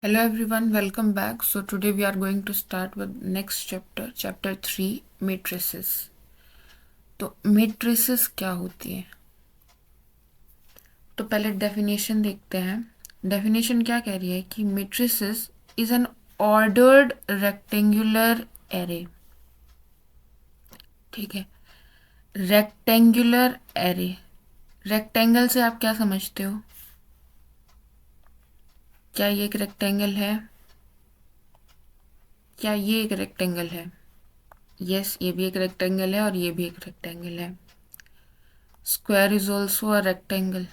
Hello everyone, welcome back. So today we are going to start with next chapter, chapter 3, matrices. तो matrices क्या होती है? तो पहले डेफिनेशन देखते हैं. डेफिनेशन क्या कह रही है कि matrices is an ordered rectangular array. ठीक है, रेक्टेंगुलर एरे. रेक्टेंगल से आप क्या समझते हो? क्या ये एक रेक्टेंगल है? क्या ये एक रेक्टेंगल है? यस, ये भी एक रेक्टेंगल है और ये भी एक रेक्टेंगल है. Square is also a rectangle.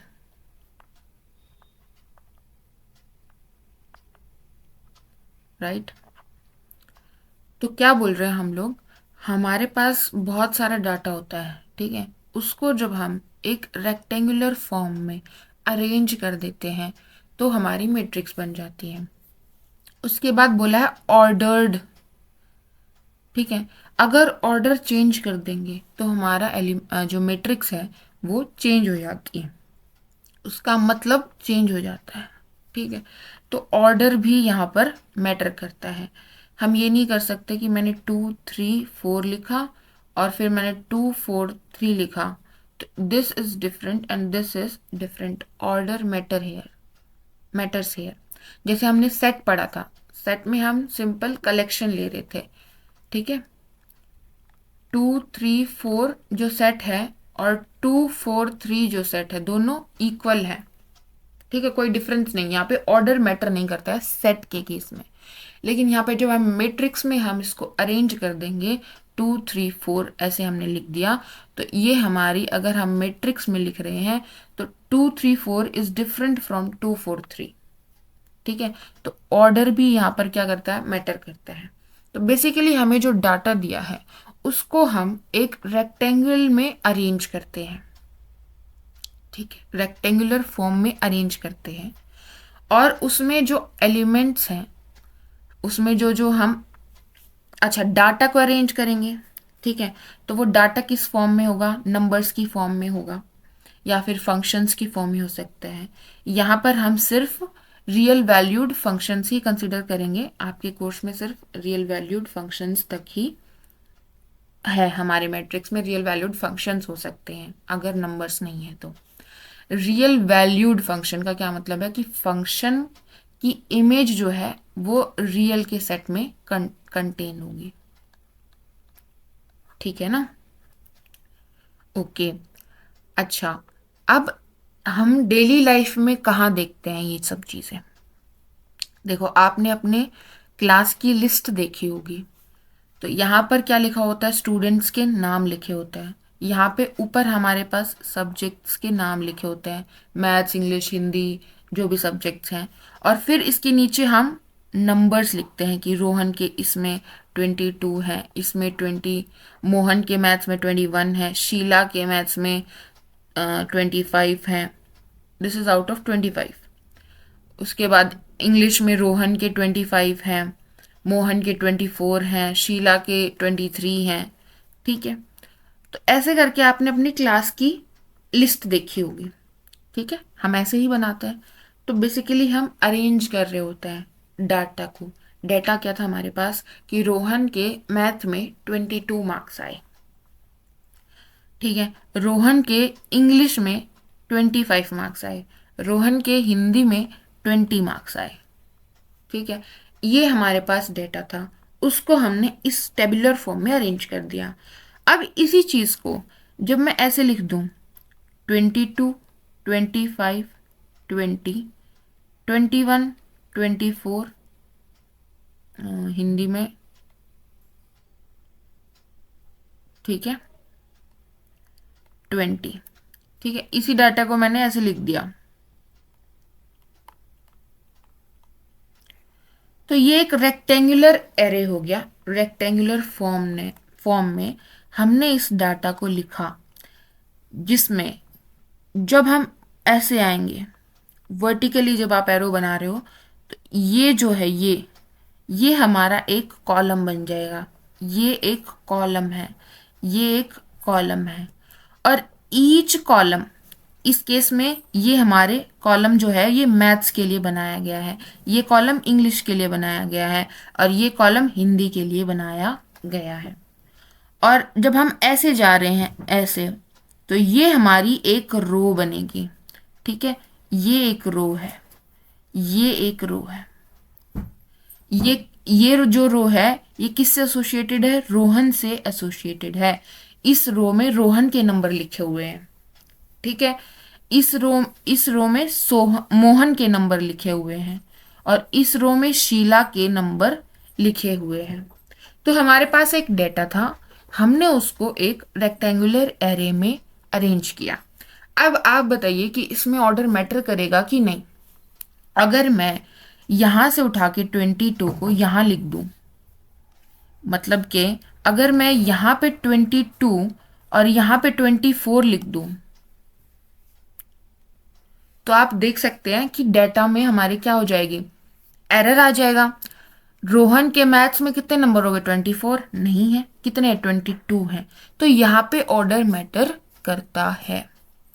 Right. तो क्या बोल रहे हैं हम लोग? हमारे पास बहुत सारा डाटा होता है, ठीक है. उसको जब हम एक रेक्टेंगुलर फॉर्म में अरेंज कर देते हैं तो हमारी मैट्रिक्स बन जाती है. उसके बाद बोला है ऑर्डर्ड. ठीक है, अगर ऑर्डर चेंज कर देंगे तो हमारा जो मैट्रिक्स है वो चेंज हो जाती है. उसका मतलब चेंज हो जाता है. ठीक है, तो ऑर्डर भी यहाँ पर मैटर करता है. हम ये नहीं कर सकते कि मैंने 2 3 4 लिखा और फिर मैंने 2 4 3 लिखा. तो this is different and this is different. Order matters here. जैसे हमने सेट पढ़ा था, सेट में हम सिंपल कलेक्शन ले रहे थे. ठीक है, 2 3 4 जो सेट है और 2 4 3 जो सेट है दोनों इक्वल है. ठीक है, कोई डिफरेंस नहीं. यहाँ पे ऑर्डर मैटर नहीं करता है सेट के केस में. लेकिन यहाँ पे जब हम मैट्रिक्स में हम इसको अरेंज कर देंगे, 2 3 4 ऐसे हमने लिख दिया, तो ये हमारी, अगर हम मैट्रिक्स में लिख रहे हैं तो 2 3 4 इज डिफरेंट फ्रॉम 2 4 3. ठीक है, तो ऑर्डर भी यहाँ पर क्या करता है, मैटर करता है. तो बेसिकली हमें जो डाटा दिया है उसको हम एक रेक्टेंगल में अरेंज करते हैं. ठीक है, रेक्टेंगुलर फॉर्म में अरेंज करते हैं और उसमें जो एलिमेंट्स हैं, उसमें जो जो हम, अच्छा, डाटा को अरेंज करेंगे. ठीक है, तो वो डाटा किस फॉर्म में होगा? नंबर्स की फॉर्म में होगा या फिर फंक्शंस की फॉर्म में हो सकता है. यहाँ पर हम सिर्फ रियल वैल्यूड फंक्शंस ही कंसिडर करेंगे. आपके कोर्स में सिर्फ रियल वैल्यूड फंक्शंस तक ही है. हमारे मैट्रिक्स में रियल वैल्यूड फंक्शंस हो सकते हैं अगर नंबर्स नहीं है तो. रियल वैल्यूड फंक्शन का क्या मतलब है कि फंक्शन की इमेज जो है वो रियल के सेट में कंटेन होगी. ठीक है ना? ओके. अच्छा, अब हम डेली लाइफ में कहाँ देखते हैं ये सब चीज़ें? देखो, आपने अपने क्लास की लिस्ट देखी होगी. तो यहाँ पर क्या लिखा होता है? स्टूडेंट्स के नाम लिखे होते हैं. यहाँ पे ऊपर हमारे पास सब्जेक्ट्स के नाम लिखे होते हैं, मैथ्स, इंग्लिश, हिंदी, जो भी सब्जेक्ट्स हैं. और फिर इसके नीचे हम नंबर्स लिखते हैं कि रोहन के इसमें 22 है, इसमें 20, मोहन के मैथ्स में 21 है, शीला के मैथ्स में 25 है. This is out of 25. उसके बाद इंग्लिश में रोहन के 25 हैं, मोहन के 24 हैं, शीला के 23 हैं. ठीक है, तो ऐसे करके आपने अपनी क्लास की लिस्ट देखी होगी. ठीक है, हम ऐसे ही बनाते हैं. तो बेसिकली हम अरेंज कर रहे होते हैं डाटा को. डाटा क्या था हमारे पास कि रोहन के मैथ में 22 मार्क्स आए. ठीक है, रोहन के इंग्लिश में 25 मार्क्स आए, रोहन के हिंदी में 20 मार्क्स आए. ठीक है, ये हमारे पास डेटा था. उसको हमने इस टेबुलर फॉर्म में अरेंज कर दिया. अब इसी चीज को जब मैं ऐसे लिख दूं, 22, 25, 20, 21, 24, हिंदी में, ठीक है, 20. ठीक है, इसी डाटा को मैंने ऐसे लिख दिया. तो ये एक रेक्टेंगुलर एरे हो गया. रेक्टेंगुलर फॉर्म में हमने इस डाटा को लिखा, जिसमें जब हम ऐसे आएंगे, वर्टिकली जब आप एरो बना रहे हो, तो ये जो है, ये हमारा एक कॉलम बन जाएगा. ये एक कॉलम है, ये एक कॉलम है. और ईच कॉलम इस केस में ये हमारे कॉलम जो है ये मैथ्स के लिए बनाया गया है, ये कॉलम इंग्लिश के लिए बनाया गया है, और ये कॉलम हिंदी के लिए बनाया गया है। और जब हम ऐसे जा रहे हैं ऐसे, तो ये हमारी एक रो बनेगी। ठीक है, ये एक रो है, ये एक रो है, ये जो रो है ये किससे एसोसिएटेड है? रोहन से एसोसिएटेड है। इस रो में रोहन के नंबर लिखे हुए हैं। ठीक है, इस रो में मोहन के नंबर लिखे हुए हैं, और इस रो में शीला के नंबर लिखे हुए हैं। तो हमारे पास एक डेटा था, हमने उसको एक रेक्टेंगुलर एरे में अरेंज किया। अब आप बताइए कि इसमें ऑर्डर मैटर करेगा कि नहीं। अगर मैं यहां से उठा के 22 को यहां लिख दूं, मतलब कि अगर मैं यहां पे 22 और यहां पे 24 लिख दूं, तो आप देख सकते हैं कि डेटा में हमारे क्या हो जाएगी, एरर आ जाएगा। रोहन के मैथ्स में कितने नंबर हो गए? 24 नहीं है, कितने? 22 है। तो यहाँ पे ऑर्डर मैटर करता है।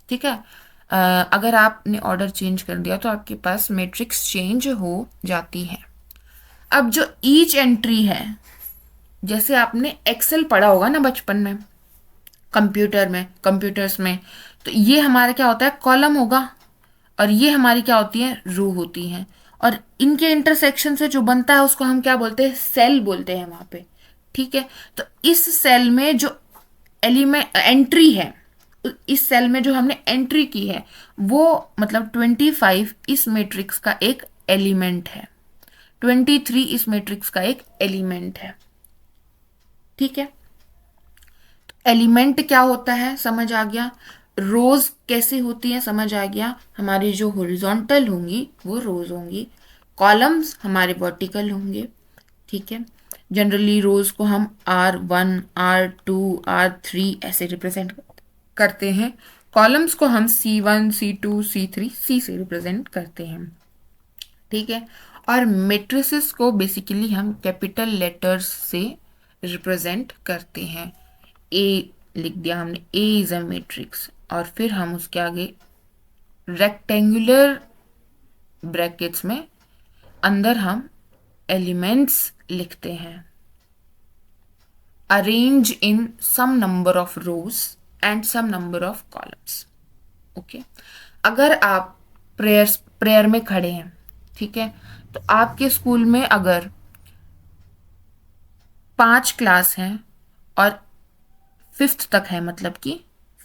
ठीक है, अगर आपने ऑर्डर चेंज कर दिया तो आपके पास मैट्रिक्स चेंज हो जाती है। अब जो ईच एंट्री है, जैसे आपने एक्सेल पढ़ा होगा ना बचपन में, कंप्यूटर्स में, तो ये हमारा क्या होता है? कॉलम होगा, और ये हमारी क्या होती है? रो होती हैं। और इनके इंटरसेक्शन से जो बनता है उसको हम क्या बोलते हैं? सेल बोलते हैं वहां पे। ठीक है, तो इस सेल में जो एलिमेंट एंट्री है, इस सेल में जो हमने एंट्री की है, वो मतलब 25 इस मैट्रिक्स का एक एलिमेंट है, 23 इस मैट्रिक्स का एक एलिमेंट है। ठीक है, एलिमेंट क्या होता है समझ आ गया, रोज कैसे होती है समझ आ गया, हमारी जो हॉरिजॉन्टल होंगी वो रोज होंगी, कॉलम्स हमारे वर्टिकल होंगे। ठीक है, जनरली रोज को हम R1 R2 R3 ऐसे रिप्रेजेंट करते हैं, कॉलम्स को हम C1 C2 C3 C से रिप्रेजेंट करते हैं। ठीक है, और मेट्रिसेस को बेसिकली हम कैपिटल लेटर्स से रिप्रेजेंट करते हैं। ए लिख दिया हमने, ए इज अ मैट्रिक्स, और फिर हम उसके आगे रेक्टेंगुलर ब्रैकेट्स में अंदर हम एलिमेंट्स लिखते हैं, arrange in some number of rows and some number of columns. Okay, अगर आप प्रेयर में खड़े हैं, ठीक है, तो आपके स्कूल में अगर 5 क्लास हैं और 5th तक है, मतलब कि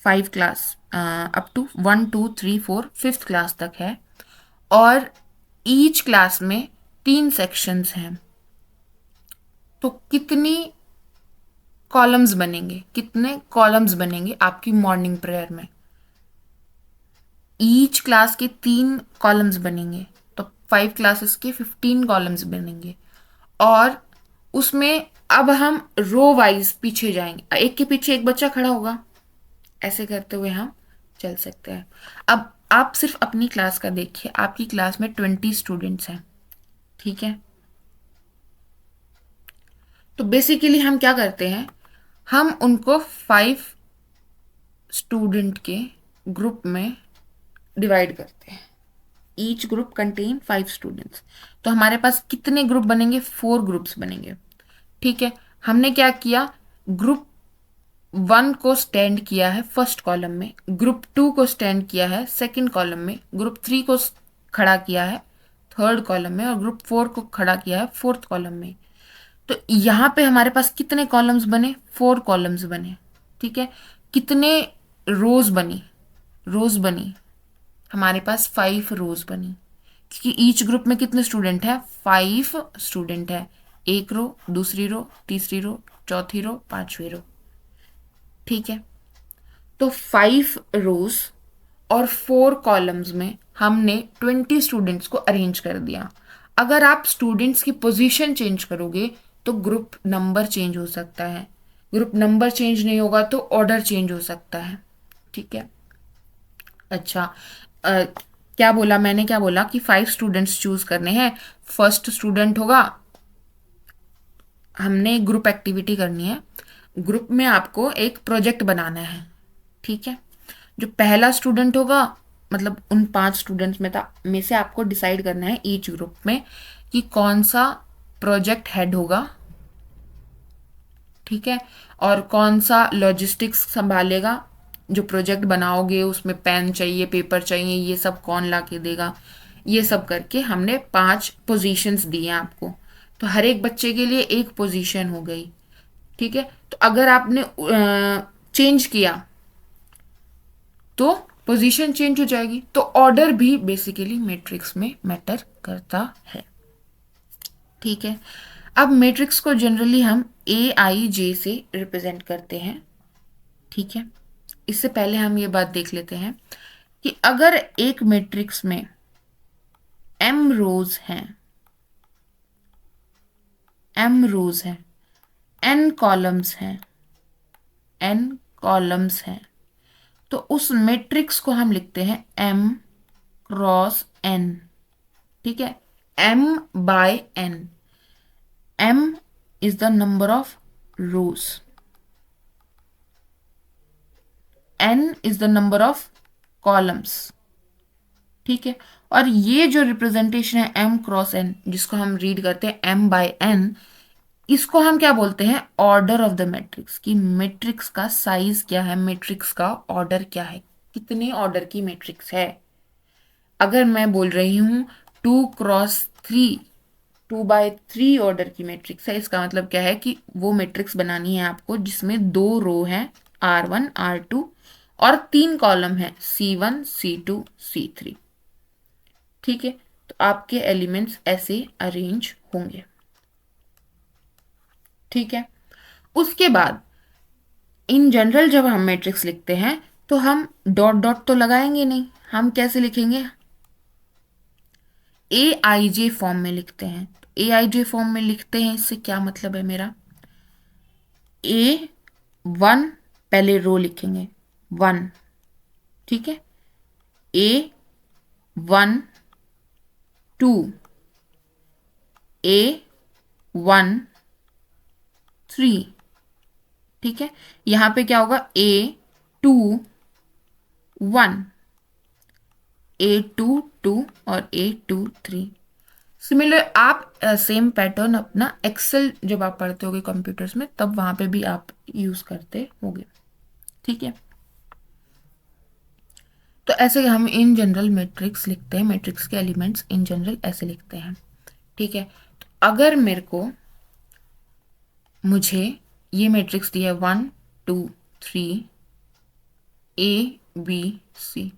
5 class up to 1 2 3 4 5th class तक है, और ईच क्लास में 3 सेक्शंस हैं, तो कितनी कॉलम्स बनेंगे? कितने कॉलम्स बनेंगे आपकी मॉर्निंग प्रेयर में? ईच क्लास के 3 कॉलम्स बनेंगे, तो 5 क्लासेस के 15 कॉलम्स बनेंगे। और उसमें अब हम रो वाइज पीछे जाएंगे, एक के पीछे एक बच्चा खड़ा होगा, ऐसे करते हुए हम चल सकते हैं। अब आप सिर्फ अपनी क्लास का देखिए, आपकी क्लास में 20 स्टूडेंट्स हैं। ठीक है, तो बेसिकली हम क्या करते हैं, हम उनको 5 स्टूडेंट के ग्रुप में डिवाइड करते हैं। ईच ग्रुप कंटेन 5 स्टूडेंट्स, तो हमारे पास कितने ग्रुप बनेंगे? 4 ग्रुप्स बनेंगे। ठीक है, हमने क्या किया, ग्रुप 1 को स्टैंड किया है फर्स्ट कॉलम में, ग्रुप 2 को स्टैंड किया है सेकंड कॉलम में, ग्रुप 3 को खड़ा किया है थर्ड कॉलम में, और ग्रुप 4 को खड़ा किया है फोर्थ कॉलम में। तो यहाँ पे हमारे पास कितने कॉलम्स बने? 4 कॉलम्स बने। ठीक है, कितने रोज बनी? रोज बनी हमारे पास 5 रोज बनी, क्योंकि ईच ग्रुप में कितने स्टूडेंट है? 5 स्टूडेंट है। एक रो, दूसरी रो, तीसरी रो, चौथी रो, पांचवी रो। ठीक है, तो 5 रोज और 4 कॉलम्स में हमने 20 स्टूडेंट्स को अरेंज कर दिया। अगर आप स्टूडेंट्स की पोजीशन चेंज करोगे तो ग्रुप नंबर चेंज हो सकता है, ग्रुप नंबर चेंज नहीं होगा तो ऑर्डर चेंज हो सकता है। ठीक है, अच्छा, क्या बोला मैंने? क्या बोला कि 5 स्टूडेंट्स चूज करने हैं। फर्स्ट स्टूडेंट होगा, हमने ग्रुप एक्टिविटी करनी है, ग्रुप में आपको एक प्रोजेक्ट बनाना है। ठीक है, जो पहला स्टूडेंट होगा मतलब उन 5 स्टूडेंट्स में से आपको डिसाइड करना है ईच ग्रुप में कि कौन सा प्रोजेक्ट हेड होगा, ठीक है, और कौन सा लॉजिस्टिक्स संभालेगा। जो प्रोजेक्ट बनाओगे उसमें पेन चाहिए, पेपर चाहिए, ये सब कौन ला के देगा। ये सब करके हमने 5 पोजीशंस दी हैं आपको, तो हर एक बच्चे के लिए एक पोजीशन हो गई, ठीक है। तो अगर आपने चेंज किया तो पोजीशन चेंज हो जाएगी। तो ऑर्डर भी बेसिकली मैट्रिक्स में मैटर करता है, ठीक है। अब मैट्रिक्स को जनरली हम ए आई जे से रिप्रेजेंट करते हैं, ठीक है। इससे पहले हम ये बात देख लेते हैं कि अगर एक मैट्रिक्स में एम रोज हैं, एन कॉलम्स हैं, एन कॉलम्स हैं, तो उस मैट्रिक्स को हम लिखते हैं एम क्रॉस एन, ठीक है। M by N, M is the number of rows, N is the number of columns, ठीक है। और ये जो रिप्रेजेंटेशन है एम क्रॉस एन, जिसको हम रीड करते हैं एम बाय एन, इसको हम क्या बोलते हैं, ऑर्डर ऑफ द मैट्रिक्स। कि मैट्रिक्स का साइज क्या है, मैट्रिक्स का ऑर्डर क्या है, कितने ऑर्डर की मैट्रिक्स है। अगर मैं बोल रही हूं 2 क्रॉस 3, 2 बाय 3 ऑर्डर की मैट्रिक्स है, इसका मतलब क्या है कि वो मैट्रिक्स बनानी है आपको जिसमें 2 रो हैं R1 R2 और 3 कॉलम है C1 C2 C3, ठीक है। तो आपके एलिमेंट्स ऐसे अरेंज होंगे, ठीक है। उसके बाद इन जनरल जब हम मैट्रिक्स लिखते हैं तो हम डॉट डॉट तो लगाएंगे नहीं, हम कैसे लिखेंगे, ए आई जे फॉर्म में लिखते हैं। तो ए आई जे फॉर्म में लिखते हैं, इससे क्या मतलब है मेरा, A1 पहले रो लिखेंगे 1, ठीक है, A1 2, A13, ठीक है। यहां पे क्या होगा, A21, A22 और A23। सिमिलर आप सेम पैटर्न अपना एक्सेल जब आप पढ़ते होगे कंप्यूटर्स में, तब वहां पे भी आप यूज करते होगे, ठीक है। तो ऐसे हम इन जनरल मैट्रिक्स लिखते हैं, मैट्रिक्स के एलिमेंट्स इन जनरल ऐसे लिखते हैं, ठीक है। तो अगर मेरे को मुझे ये मैट्रिक्स दिया है 1 2 3 A B C,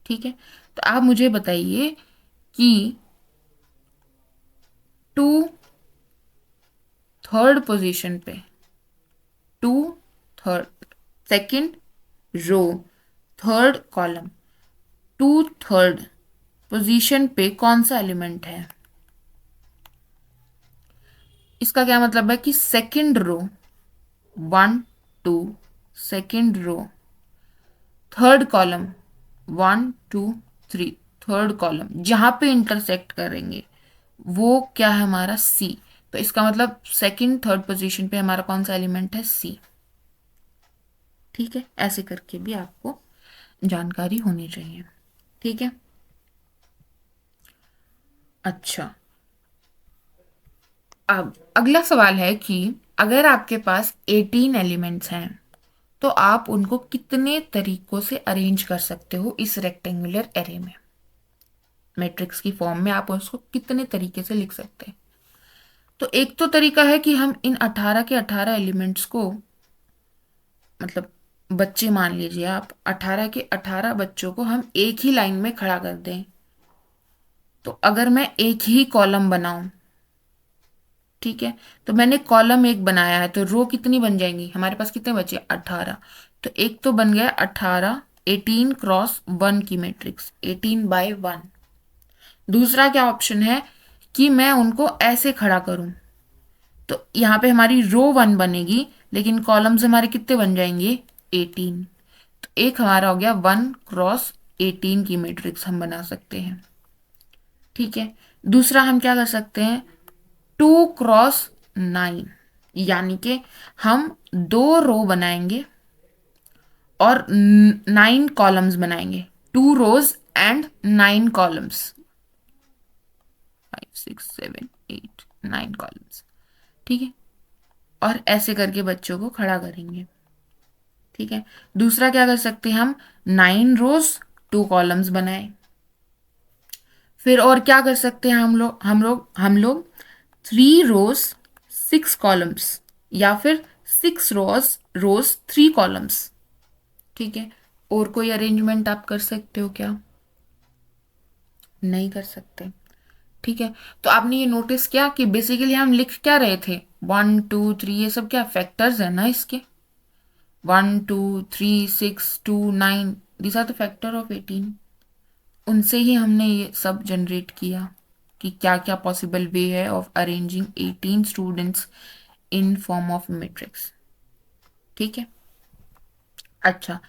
ठीक है। तो आप मुझे बताइए कि 2 थर्ड पोजीशन पे, 2 third second row third column, 2 third position पे कौन सा एलिमेंट है। इसका क्या मतलब है कि second row 1 2, second row third column 1 2 3, third column जहां पे इंटरसेक्ट करेंगे वो क्या है हमारा सी। तो इसका मतलब सेकंड थर्ड पोजीशन पे हमारा कौन सा एलिमेंट है, सी, ठीक है। ऐसे करके भी आपको जानकारी होनी चाहिए, ठीक है। अच्छा, अब अगला सवाल है कि अगर आपके पास 18 एलिमेंट्स हैं तो आप उनको कितने तरीकों से अरेंज कर सकते हो इस रेक्टेंगुलर एरे में, मैट्रिक्स की फॉर्म में आप उसको कितने तरीके से लिख सकते हैं। तो एक तो तरीका है कि हम इन 18 के 18 एलिमेंट्स को, मतलब बच्चे मान लीजिए आप, 18 के 18 बच्चों को हम एक ही लाइन में खड़ा कर दें। तो अगर मैं एक ही कॉलम बनाऊं, ठीक है, तो मैंने कॉलम एक बनाया है, तो रो कितनी बन जाएंगी, हमारे पास कितने बचे 18। तो एक तो बन गया 18, 18 क्रॉस 1 की मैट्रिक्स 18 बाय 1। दूसरा क्या ऑप्शन है कि मैं उनको ऐसे खड़ा करूं, तो यहाँ पे हमारी रो 1 बनेगी लेकिन कॉलम्स हमारे कितने बन जाएंगे 18। तो एक हमारा हो गया 1 क्रॉस 18 की मैट्रिक्स हम बना सकते हैं, ठीक है। दूसरा हम क्या कर सकते हैं, 2 क्रॉस 9, यानी कि हम 2 रो बनाएंगे और 9 कॉलम्स बनाएंगे। 2 rows and 9 columns, 5 6 7 8 9 कॉलम्स। ठीक है, और ऐसे करके बच्चों को खड़ा करेंगे। ठीक है, दूसरा क्या कर सकते हैं हम, 9 rows 2 columns बनाए। फिर और क्या कर सकते हैं हम लोग 3 rows 6 columns, या फिर 6 rows 3 columns। ठीक है, और कोई अरेंजमेंट आप कर सकते हो क्या? नहीं कर सकते। ठीक है, तो आपने ये नोटिस किया कि बेसिकली हम लिख क्या रहे थे, 1 2 3, ये सब क्या फैक्टर्स है ना इसके, 1 2 3 6 2 9, this are the factor of 18। उनसे ही हमने ये सब जनरेट किया कि क्या क्या पॉसिबल वे है of arranging 18 students in form of matrix. ठीक है, अच्छा,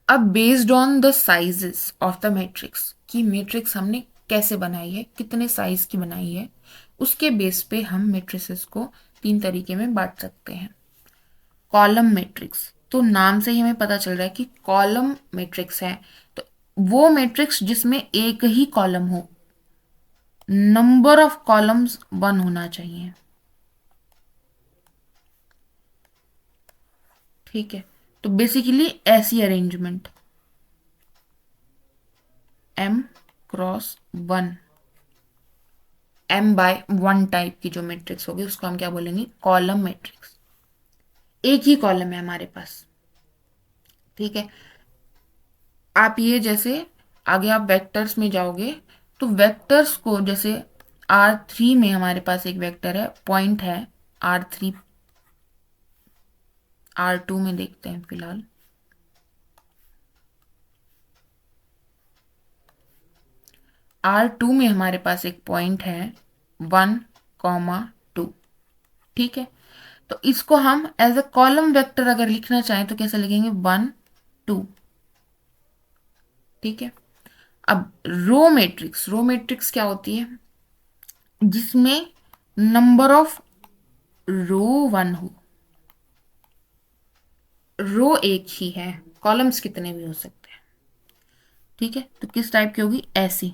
अब based on the sizes of the matrix, की मैट्रिक्स हमने कैसे बनाई है, कितने साइज की बनाई है, उसके बेस पे हम मैट्रिसेस को 3 तरीके में बांट सकते हैं। कॉलम मैट्रिक्स, तो नाम से ही हमें पता चल रहा है कि कॉलम मैट्रिक्स है, तो वो मैट्रिक्स जिसमें एक ही कॉलम हो, नंबर ऑफ कॉलम्स 1 होना चाहिए। ठीक है, तो बेसिकली ऐसी अरेंजमेंट m×1, m/1 टाइप की जो मैट्रिक्स होगी उसको हम क्या बोलेंगे, कॉलम मैट्रिक्स। एक ही कॉलम है हमारे पास। ठीक है, आप ये जैसे आगे आप वेक्टर्स में जाओगे, तो वेक्टर्स को जैसे R3 में हमारे पास एक वेक्टर है, पॉइंट है R3, R2 में देखते हैं फिलहाल। R2 में हमारे पास एक पॉइंट है 1, 2। ठीक है, तो इसको हम एज अ कॉलम वेक्टर अगर लिखना चाहें तो कैसे लिखेंगे, 1 2। ठीक है, अब रो मैट्रिक्स क्या होती है, जिसमें नंबर ऑफ रो 1 हो, रो एक ही है, कॉलम्स कितने भी हो सकते हैं। ठीक है, तो किस टाइप की होगी, ऐसी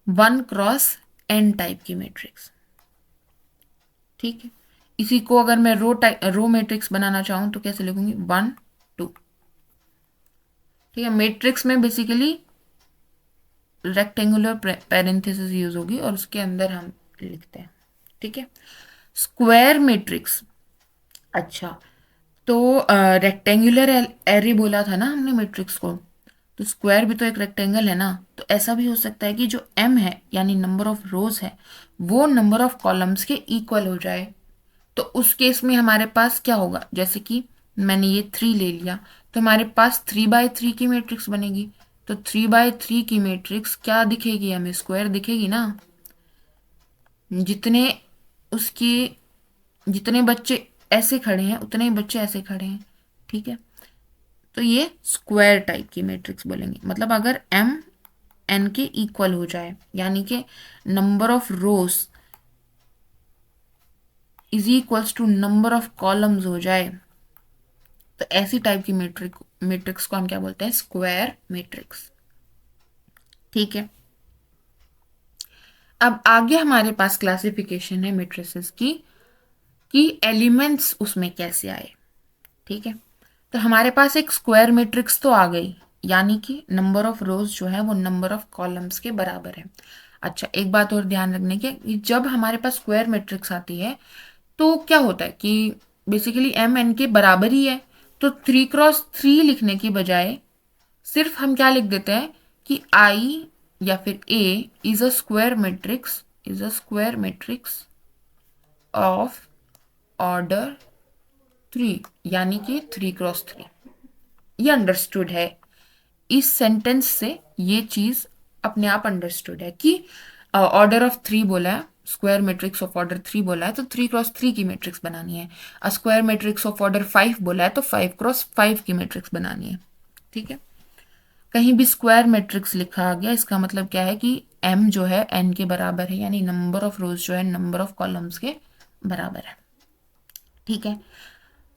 1×n टाइप की मैट्रिक्स। ठीक है, इसी को अगर मैं रो मैट्रिक्स बनाना चाहूं तो कैसे लिखूंगी, 1 2। ठीक है, मैट्रिक्स में बेसिकली रेक्टेंगुलर पैरेंथेसिस यूज होगी और उसके अंदर हम लिखते हैं। ठीक है, स्क्वायर मैट्रिक्स, अच्छा, तो रेक्टेंगुलर एरे बोला था ना हमने मैट्रिक्स को, तो स्क्वायर भी तो एक रेक्टेंगल है ना, तो ऐसा भी हो सकता है कि जो m है यानी नंबर ऑफ रोज है, वो नंबर ऑफ कॉलम्स के इक्वल हो जाए। तो उस केस में हमारे पास क्या होगा, जैसे कि मैंने ये 3 ले लिया, तो हमारे पास 3×3 की मैट्रिक्स बनेगी। तो 3×3 की मैट्रिक्स क्या दिखेगी हमें, स्क्वायर दिखेगी ना, जितने उसकी जितने बच्चे ऐसे खड़े हैं उतने ही बच्चे ऐसे खड़े हैं। ठीक है, तो ये स्क्वायर टाइप की मैट्रिक्स बोलेंगे, मतलब अगर m n के इक्वल हो जाए, यानी कि number of rows is equals to number of columns हो जाए, तो ऐसी टाइप की मैट्रिक्स को हम क्या बोलते हैं, स्क्वायर मैट्रिक्स। ठीक है, अब आगे हमारे पास क्लासिफिकेशन है मैट्रिसेस की, कि एलिमेंट्स उसमें कैसे आए। ठीक है, तो हमारे पास एक स्क्वायर मैट्रिक्स तो आ गई, यानी कि नंबर ऑफ रोज जो है वो नंबर ऑफ कॉलम्स के बराबर है। अच्छा, एक बात और ध्यान रखने की कि जब हमारे पास स्क्वायर मैट्रिक्स आती है तो क्या होता है कि बेसिकली m n के बराबर ही है, तो 3×3 लिखने की बजाय सिर्फ हम क्या लिख देते हैं कि I या फिर A is a square matrix of order 3, यानी कि 3×3। ये अंडरस्टूड है, इस सेंटेंस से ये चीज अपने आप अंडरस्टूड है कि ऑर्डर ऑफ 3 बोला है, स्क्वायर मैट्रिक्स ऑफ ऑर्डर 3 बोला है, तो 3×3 की मैट्रिक्स बनानी है। स्क्वायर मैट्रिक्स ऑफ ऑर्डर 5 बोला है तो 5×5 की मैट्रिक्स बनानी है। ठीक है, कहीं भी स्क्वायर मैट्रिक्स लिखा आ गया, इसका मतलब क्या है कि m जो है n के बराबर है, यानी नंबर ऑफ रोज जो है नंबर ऑफ कॉलम्स के बराबर है। ठीक है,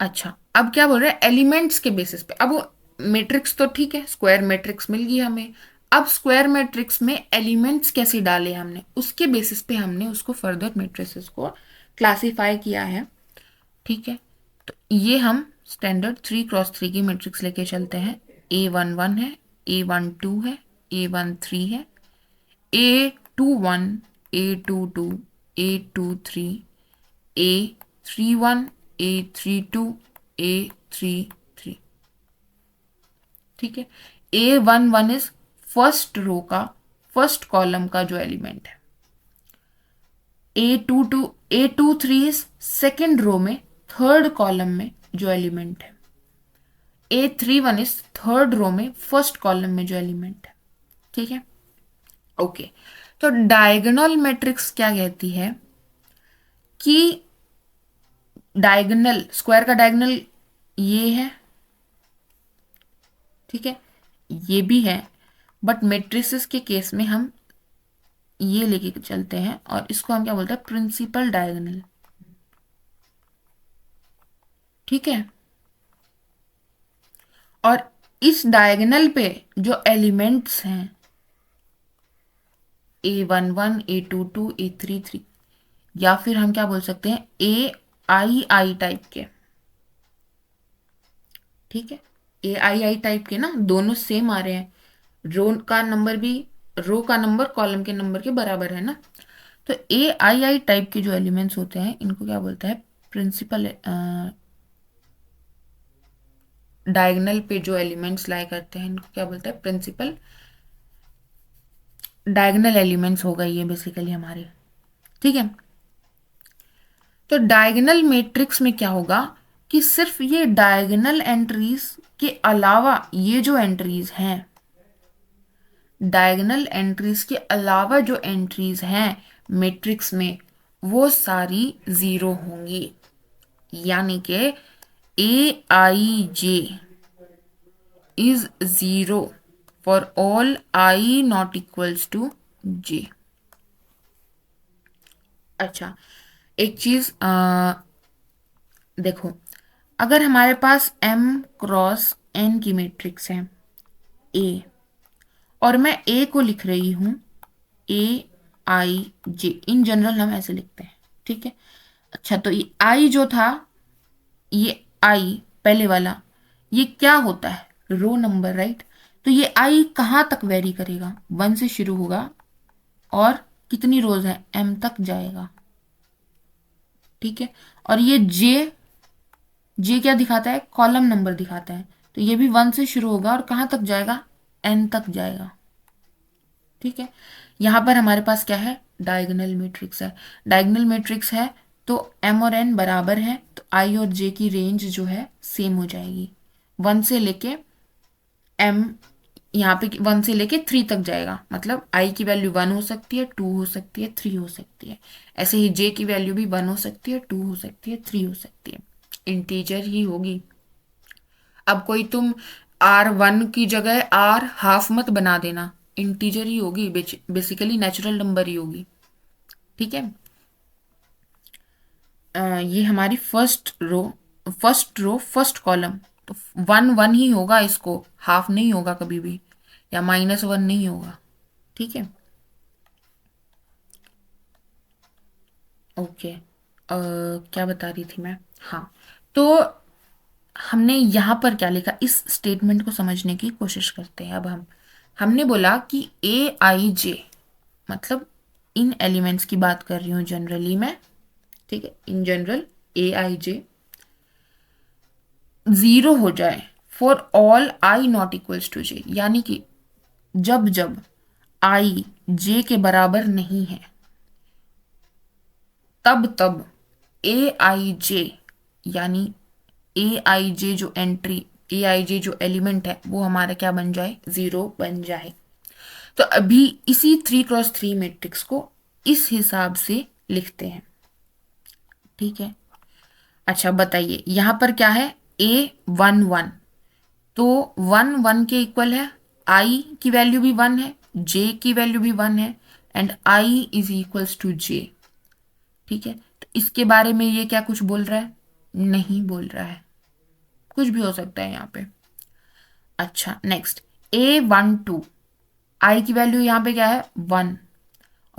अच्छा, अब क्या बोल रहे हैं, एलिमेंट्स के बेसिस पे। अब मैट्रिक्स तो ठीक है, स्क्वायर मैट्रिक्स मिल गई हमें। अब स्क्वायर मैट्रिक्स में एलिमेंट्स कैसे डाले हमने, उसके बेसिस पे हमने उसको फर्दर मैट्रिसेस को क्लासीफाई किया है। ठीक है, तो ये हम स्टैंडर्ड 3x3 की मैट्रिक्स लेके चलते हैं। A11 है, A12 है, A13 है, A21, A22, A23, A31, A32, A33। ठीक है, A11 इज फर्स्ट रो का, फर्स्ट कॉलम का जो एलिमेंट है। A23 इज सेकेंड रो में, थर्ड कॉलम में जो एलिमेंट है। A31 इज थर्ड रो में, फर्स्ट कॉलम में जो एलिमेंट है। ठीक है, ओके। तो डायगोनल मैट्रिक्स क्या कहती है कि डायगोनल, स्क्वायर का डायगोनल ये है, ठीक है, ये भी है, बट मैट्रिसेस के केस में हम ये लेके चलते हैं और इसको हम क्या बोलते हैं, प्रिंसिपल डायगोनल। ठीक है, और इस डायगोनल पे जो एलिमेंट्स हैं A11, A22, A33, या फिर हम क्या बोल सकते हैं AI टाइप के। ठीक है, AI टाइप के ना, दोनों सेम आ रहे हैं, रो का नंबर कॉलम के नंबर के बराबर है ना। तो AI टाइप के जो एलिमेंट्स होते हैं इनको क्या बोलता है, प्रिंसिपल। डायगोनल पे जो एलिमेंट्स लाई करते हैं इनको क्या बोलते हैं, प्रिंसिपल डायगोनल एलिमेंट्स हो गई ये बेसिकली हमारे। ठीक है, तो डायगोनल मैट्रिक्स में क्या होगा कि सिर्फ ये डायगोनल एंट्रीज के अलावा ये जो एंट्रीज हैं, डायगोनल एंट्रीज के अलावा जो एंट्रीज हैं मैट्रिक्स में, वो सारी जीरो होंगी। यानी कि AIJ is zero for all I not equals to J। अच्छा, एक चीज देखो, अगर हमारे पास M×N की मैट्रिक्स है A, और मैं A को लिख रही हूं AIJ, इन जनरल हम ऐसे लिखते हैं। ठीक है, अच्छा, तो ये I जो था, ये I पहले वाला, ये क्या होता है, रो नंबर, राइट। तो ये I कहाँ तक वेरी करेगा, 1 से शुरू होगा और कितनी रोज है, M तक जाएगा। ठीक है, और ये J क्या दिखाता है, कॉलम नंबर दिखाता है, तो ये भी 1 से शुरू होगा और कहाँ तक जाएगा, N तक जाएगा। ठीक है, यहां पर हमारे पास क्या है, डायगोनल मैट्रिक्स है। डायगोनल मैट्रिक्स है तो M और N बराबर है, तो I और J की रेंज जो है सेम हो जाएगी। 1 से लेके M, यहाँ पे 1 से लेके 3 तक जाएगा, मतलब I की वैल्यू 1 हो सकती है, 2 हो सकती है, 3 हो सकती है। ऐसे ही J की वैल्यू भी 1 हो सकती है, 2 हो सकती है, 3 हो सकती है, इंटीजर ही होगी। अब कोई तुम R1 की जगह R½ मत बना देना, इंटीजर ही होगी, बेसिकली नेचुरल नंबर ही होगी। ठीक है, ये हमारी फर्स्ट रो फर्स्ट कॉलम, तो 1 1 ही होगा, इसको हाफ नहीं होगा कभी भी, या -1 नहीं होगा। ठीक है, ओके। क्या बता रही थी मैं, हाँ, तो हमने यहाँ पर क्या लिखा, इस स्टेटमेंट को समझने की कोशिश करते हैं। अब हमने बोला कि AIJ, मतलब इन एलिमेंट्स की बात कर रही हूँ जनरली मैं। ठीक है, इन जनरल AIJ जीरो हो जाए for all I not equals to J, यानी कि जब जब I J के बराबर नहीं है, तब तब AIJ, यानी AIJ जो एंट्री, AIJ जो एलिमेंट है वो हमारा क्या बन जाए, जीरो बन जाए। तो अभी इसी 3x3 मैट्रिक्स को इस हिसाब से लिखते हैं। ठीक है, अच्छा बताइए, यहां पर क्या है, A11, तो 1 1 के इक्वल है, I की वैल्यू भी 1 है, J की वैल्यू भी 1 है, and I is equals to J। ठीक है, तो इसके बारे में ये क्या कुछ बोल रहा है, नहीं बोल रहा है, कुछ भी हो सकता है यहाँ पे। अच्छा नेक्स्ट, A12, आई की वैल्यू यहाँ पे क्या है 1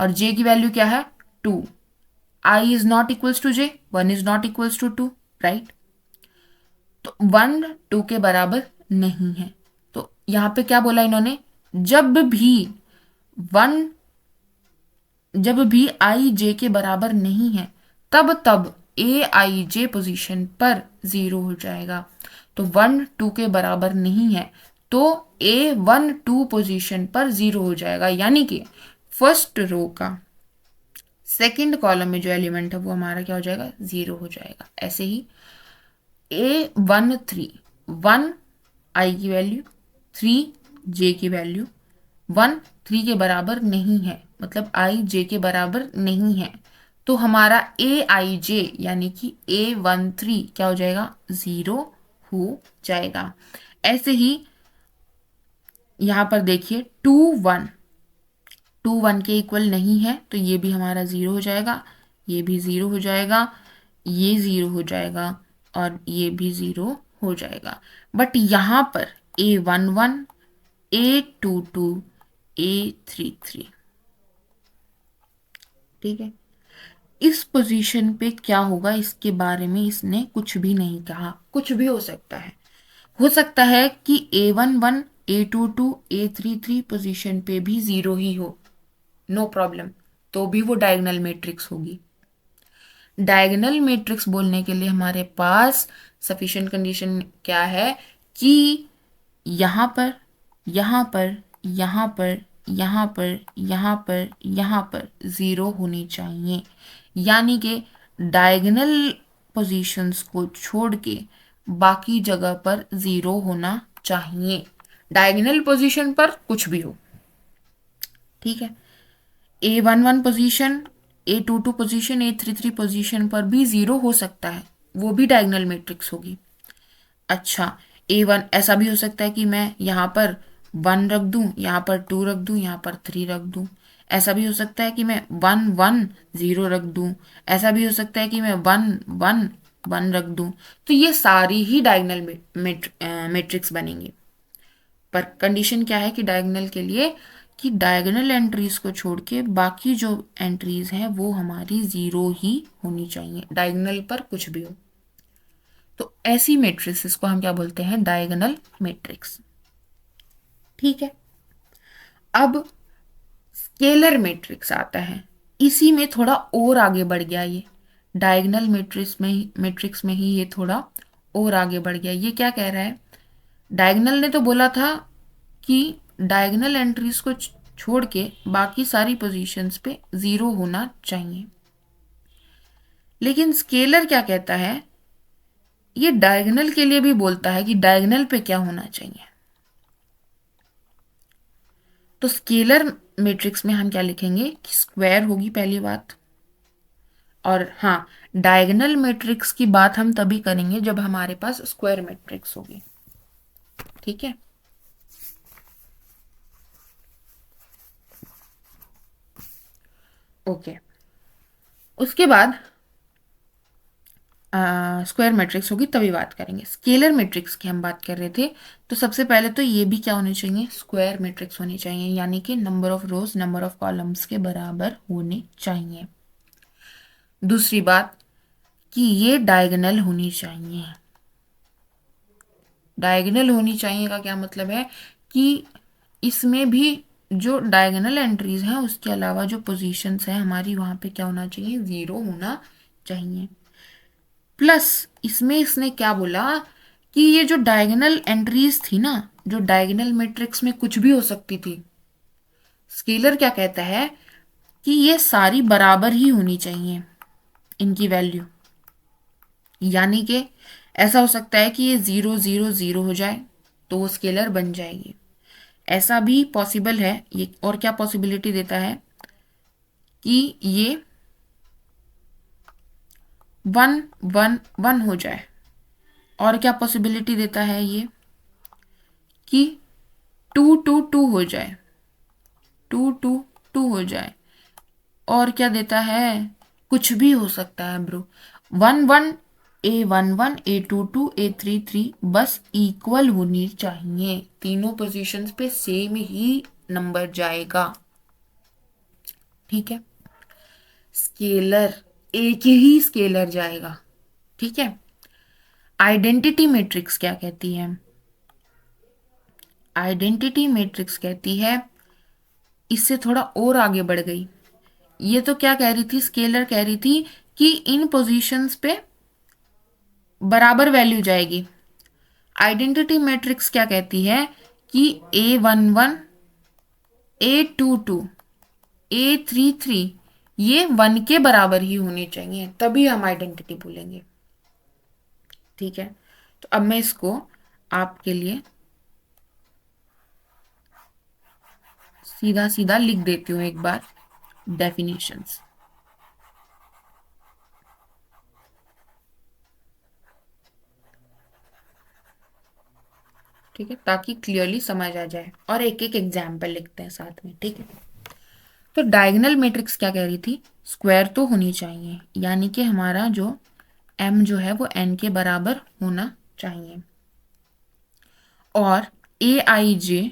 और जे की वैल्यू क्या है 2। I is not equals to J, 1 is not equals to 2, right. तो 1 2 के बराबर नहीं है। तो यहाँ पे क्या बोला इन्होंने, जब भी वन जब भी आई जे के बराबर नहीं है तब तब ए आई जे पोजीशन पर 0 हो जाएगा। तो 1 2 के बराबर नहीं है तो ए 1 2 पोजीशन पर 0 हो जाएगा, यानी कि फर्स्ट रो का सेकंड कॉलम में जो एलिमेंट है वो हमारा क्या हो जाएगा 0 हो जाएगा। ऐसे ही A13, 1 आई की वैल्यू, 3 जे की वैल्यू, 1 3 के बराबर नहीं है, मतलब आई जे के बराबर नहीं है, तो हमारा ए आई जे यानी कि A13 क्या हो जाएगा 0 हो जाएगा। ऐसे ही यहां पर देखिए 2 1, 2 1 के इक्वल नहीं है तो ये भी हमारा 0 हो जाएगा, ये भी 0 हो जाएगा, ये 0 हो जाएगा और ये भी 0 हो जाएगा। बट यहाँ पर A11, A22, A33, ठीक है। इस पोजीशन पे क्या होगा इसके बारे में इसने कुछ भी नहीं कहा, कुछ भी हो सकता है। हो सकता है कि A11, A22, A33 पोजीशन पे भी 0 ही हो, नो प्रॉब्लम, तो भी वो डायगोनल मैट्रिक्स होगी। डायगोनल मैट्रिक्स बोलने के लिए हमारे पास सफिशिएंट कंडीशन क्या है कि यहाँ पर, यहाँ पर, यहाँ पर, यहाँ पर, यहाँ पर, यहाँ पर 0 होनी चाहिए, यानी कि डायगोनल पोजीशंस को छोड़ के बाकी जगह पर 0 होना चाहिए। डायगोनल पोजीशन पर कुछ भी हो, ठीक है। A11 position, A22 position, A33 position पर भी 0 हो सकता है, वो भी डायगोनल मैट्रिक्स होगी। अच्छा, A1 ऐसा भी हो सकता है कि मैं यहाँ पर 1 रख दूं, यहाँ पर 2 रख दूं, यहाँ पर 3 रख दूं। ऐसा भी हो सकता है कि मैं 1 1 0 रख दूं। ऐसा भी हो सकता है कि मैं 1 1 1 रख दूं। तो ये सारी ही डायगोनल मैट्रिक्स बनेंगी। पर कंडीशन क्या है कि डायगोनल के लिए कि डायगोनल एंट्रीज को छोड़ के बाकी जो एंट्रीज हैं वो हमारी 0 ही होनी चाहिए, डायगोनल पर कुछ भी हो। तो ऐसी मैट्रिक्स को हम क्या बोलते हैं, डायगोनल मैट्रिक्स, ठीक है। अब स्केलर मैट्रिक्स आता है, इसी में थोड़ा और आगे बढ़ गया ये, डायगोनल मैट्रिक्स में ही ये थोड़ा और आगे बढ़ गया। ये क्या कह रहा है, डायगोनल ने तो बोला था कि डायगोनल एंट्रीज को छोड़ के बाकी सारी पोजीशंस पे 0 होना चाहिए, लेकिन स्केलर क्या कहता है, ये डायगोनल के लिए भी बोलता है कि डायगोनल पे क्या होना चाहिए। तो स्केलर मैट्रिक्स में हम क्या लिखेंगे कि स्क्वायर होगी पहली बात, और हाँ, डायगोनल मैट्रिक्स की बात हम तभी करेंगे जब हमारे पास स्क्वायर मैट्रिक्स होगी, ठीक है। ओके, उसके बाद स्क्वायर मैट्रिक्स होगी तभी बात करेंगे। स्केलर मैट्रिक्स की हम बात कर रहे थे, तो सबसे पहले तो ये भी क्या होने चाहिए, स्क्वायर मैट्रिक्स होनी चाहिए, यानी कि number of rose number of columns के बराबर होने चाहिए। दूसरी बात कि ये डायगोनल होनी चाहिए। डायगोनल होनी चाहिए का क्या मतलब है कि इसमें भी जो डायगोनल एंट्रीज हैं उसके अलावा जो पोजीशंस हैं हमारी वहां पे क्या होना चाहिए, 0 होना चाहिए। प्लस इसमें इसने क्या बोला कि ये जो डायगोनल एंट्रीज थी ना, जो डायगोनल मैट्रिक्स में कुछ भी हो सकती थी, स्केलर क्या कहता है कि ये सारी बराबर ही होनी चाहिए इनकी वैल्यू, यानी कि ऐसा हो सकता है कि ये 0 0 0 हो जाए तो वो स्केलर बन जाएगी। ऐसा भी पॉसिबल है, ये और क्या पॉसिबिलिटी देता है कि ये 1 1 1 हो जाए, और क्या पॉसिबिलिटी देता है ये कि 2 2 2 हो जाए, 2 2 2 हो जाए, और क्या देता है, कुछ भी हो सकता है ब्रो, 1 1 A11 A22 A33 बस इक्वल होनी चाहिए, तीनों पोजीशंस पे सेम ही नंबर जाएगा। ठीक है, स्केलर एक ही स्केलर जाएगा। ठीक है, आइडेंटिटी मैट्रिक्स क्या कहती है? आइडेंटिटी मैट्रिक्स कहती है, इससे थोड़ा और आगे बढ़ गई। ये तो क्या कह रही थी, स्केलर कह रही थी कि इन पोजीशंस पे बराबर वैल्यू जाएगी। आइडेंटिटी मैट्रिक्स क्या कहती है कि A11 A22 A33 ये 1 के बराबर ही होने चाहिए, तभी हम आइडेंटिटी बोलेंगे। ठीक है, तो अब मैं इसको आपके लिए सीधा सीधा लिख देती हूँ एक बार, डेफिनेशंस। ठीक है, ताकि क्लियरली समझ आ जाए, और एक एक एग्जाम्पल लिखते हैं साथ में। ठीक है, तो डायगोनल मैट्रिक्स क्या कह रही थी, स्क्वायर तो होनी चाहिए, यानी कि हमारा जो m जो है वो n के बराबर होना चाहिए। और ए आई जे,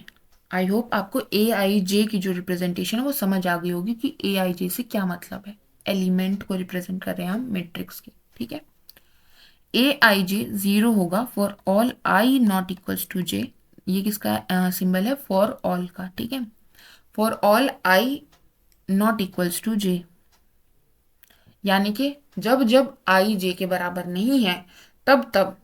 आई होप आपको ए आई जे की जो रिप्रेजेंटेशन है वो समझ आ गई होगी कि ए आई जे से क्या मतलब है। एलिमेंट को रिप्रेजेंट कर रहे हैं हम मैट्रिक्स के। ठीक है, ए आई जे जीरो होगा for all I not equals to J. ये किसका सिंबल है, फॉर ऑल का। ठीक है, for all I not equals to J, यानी कि जब जब आई जे के बराबर नहीं है तब तब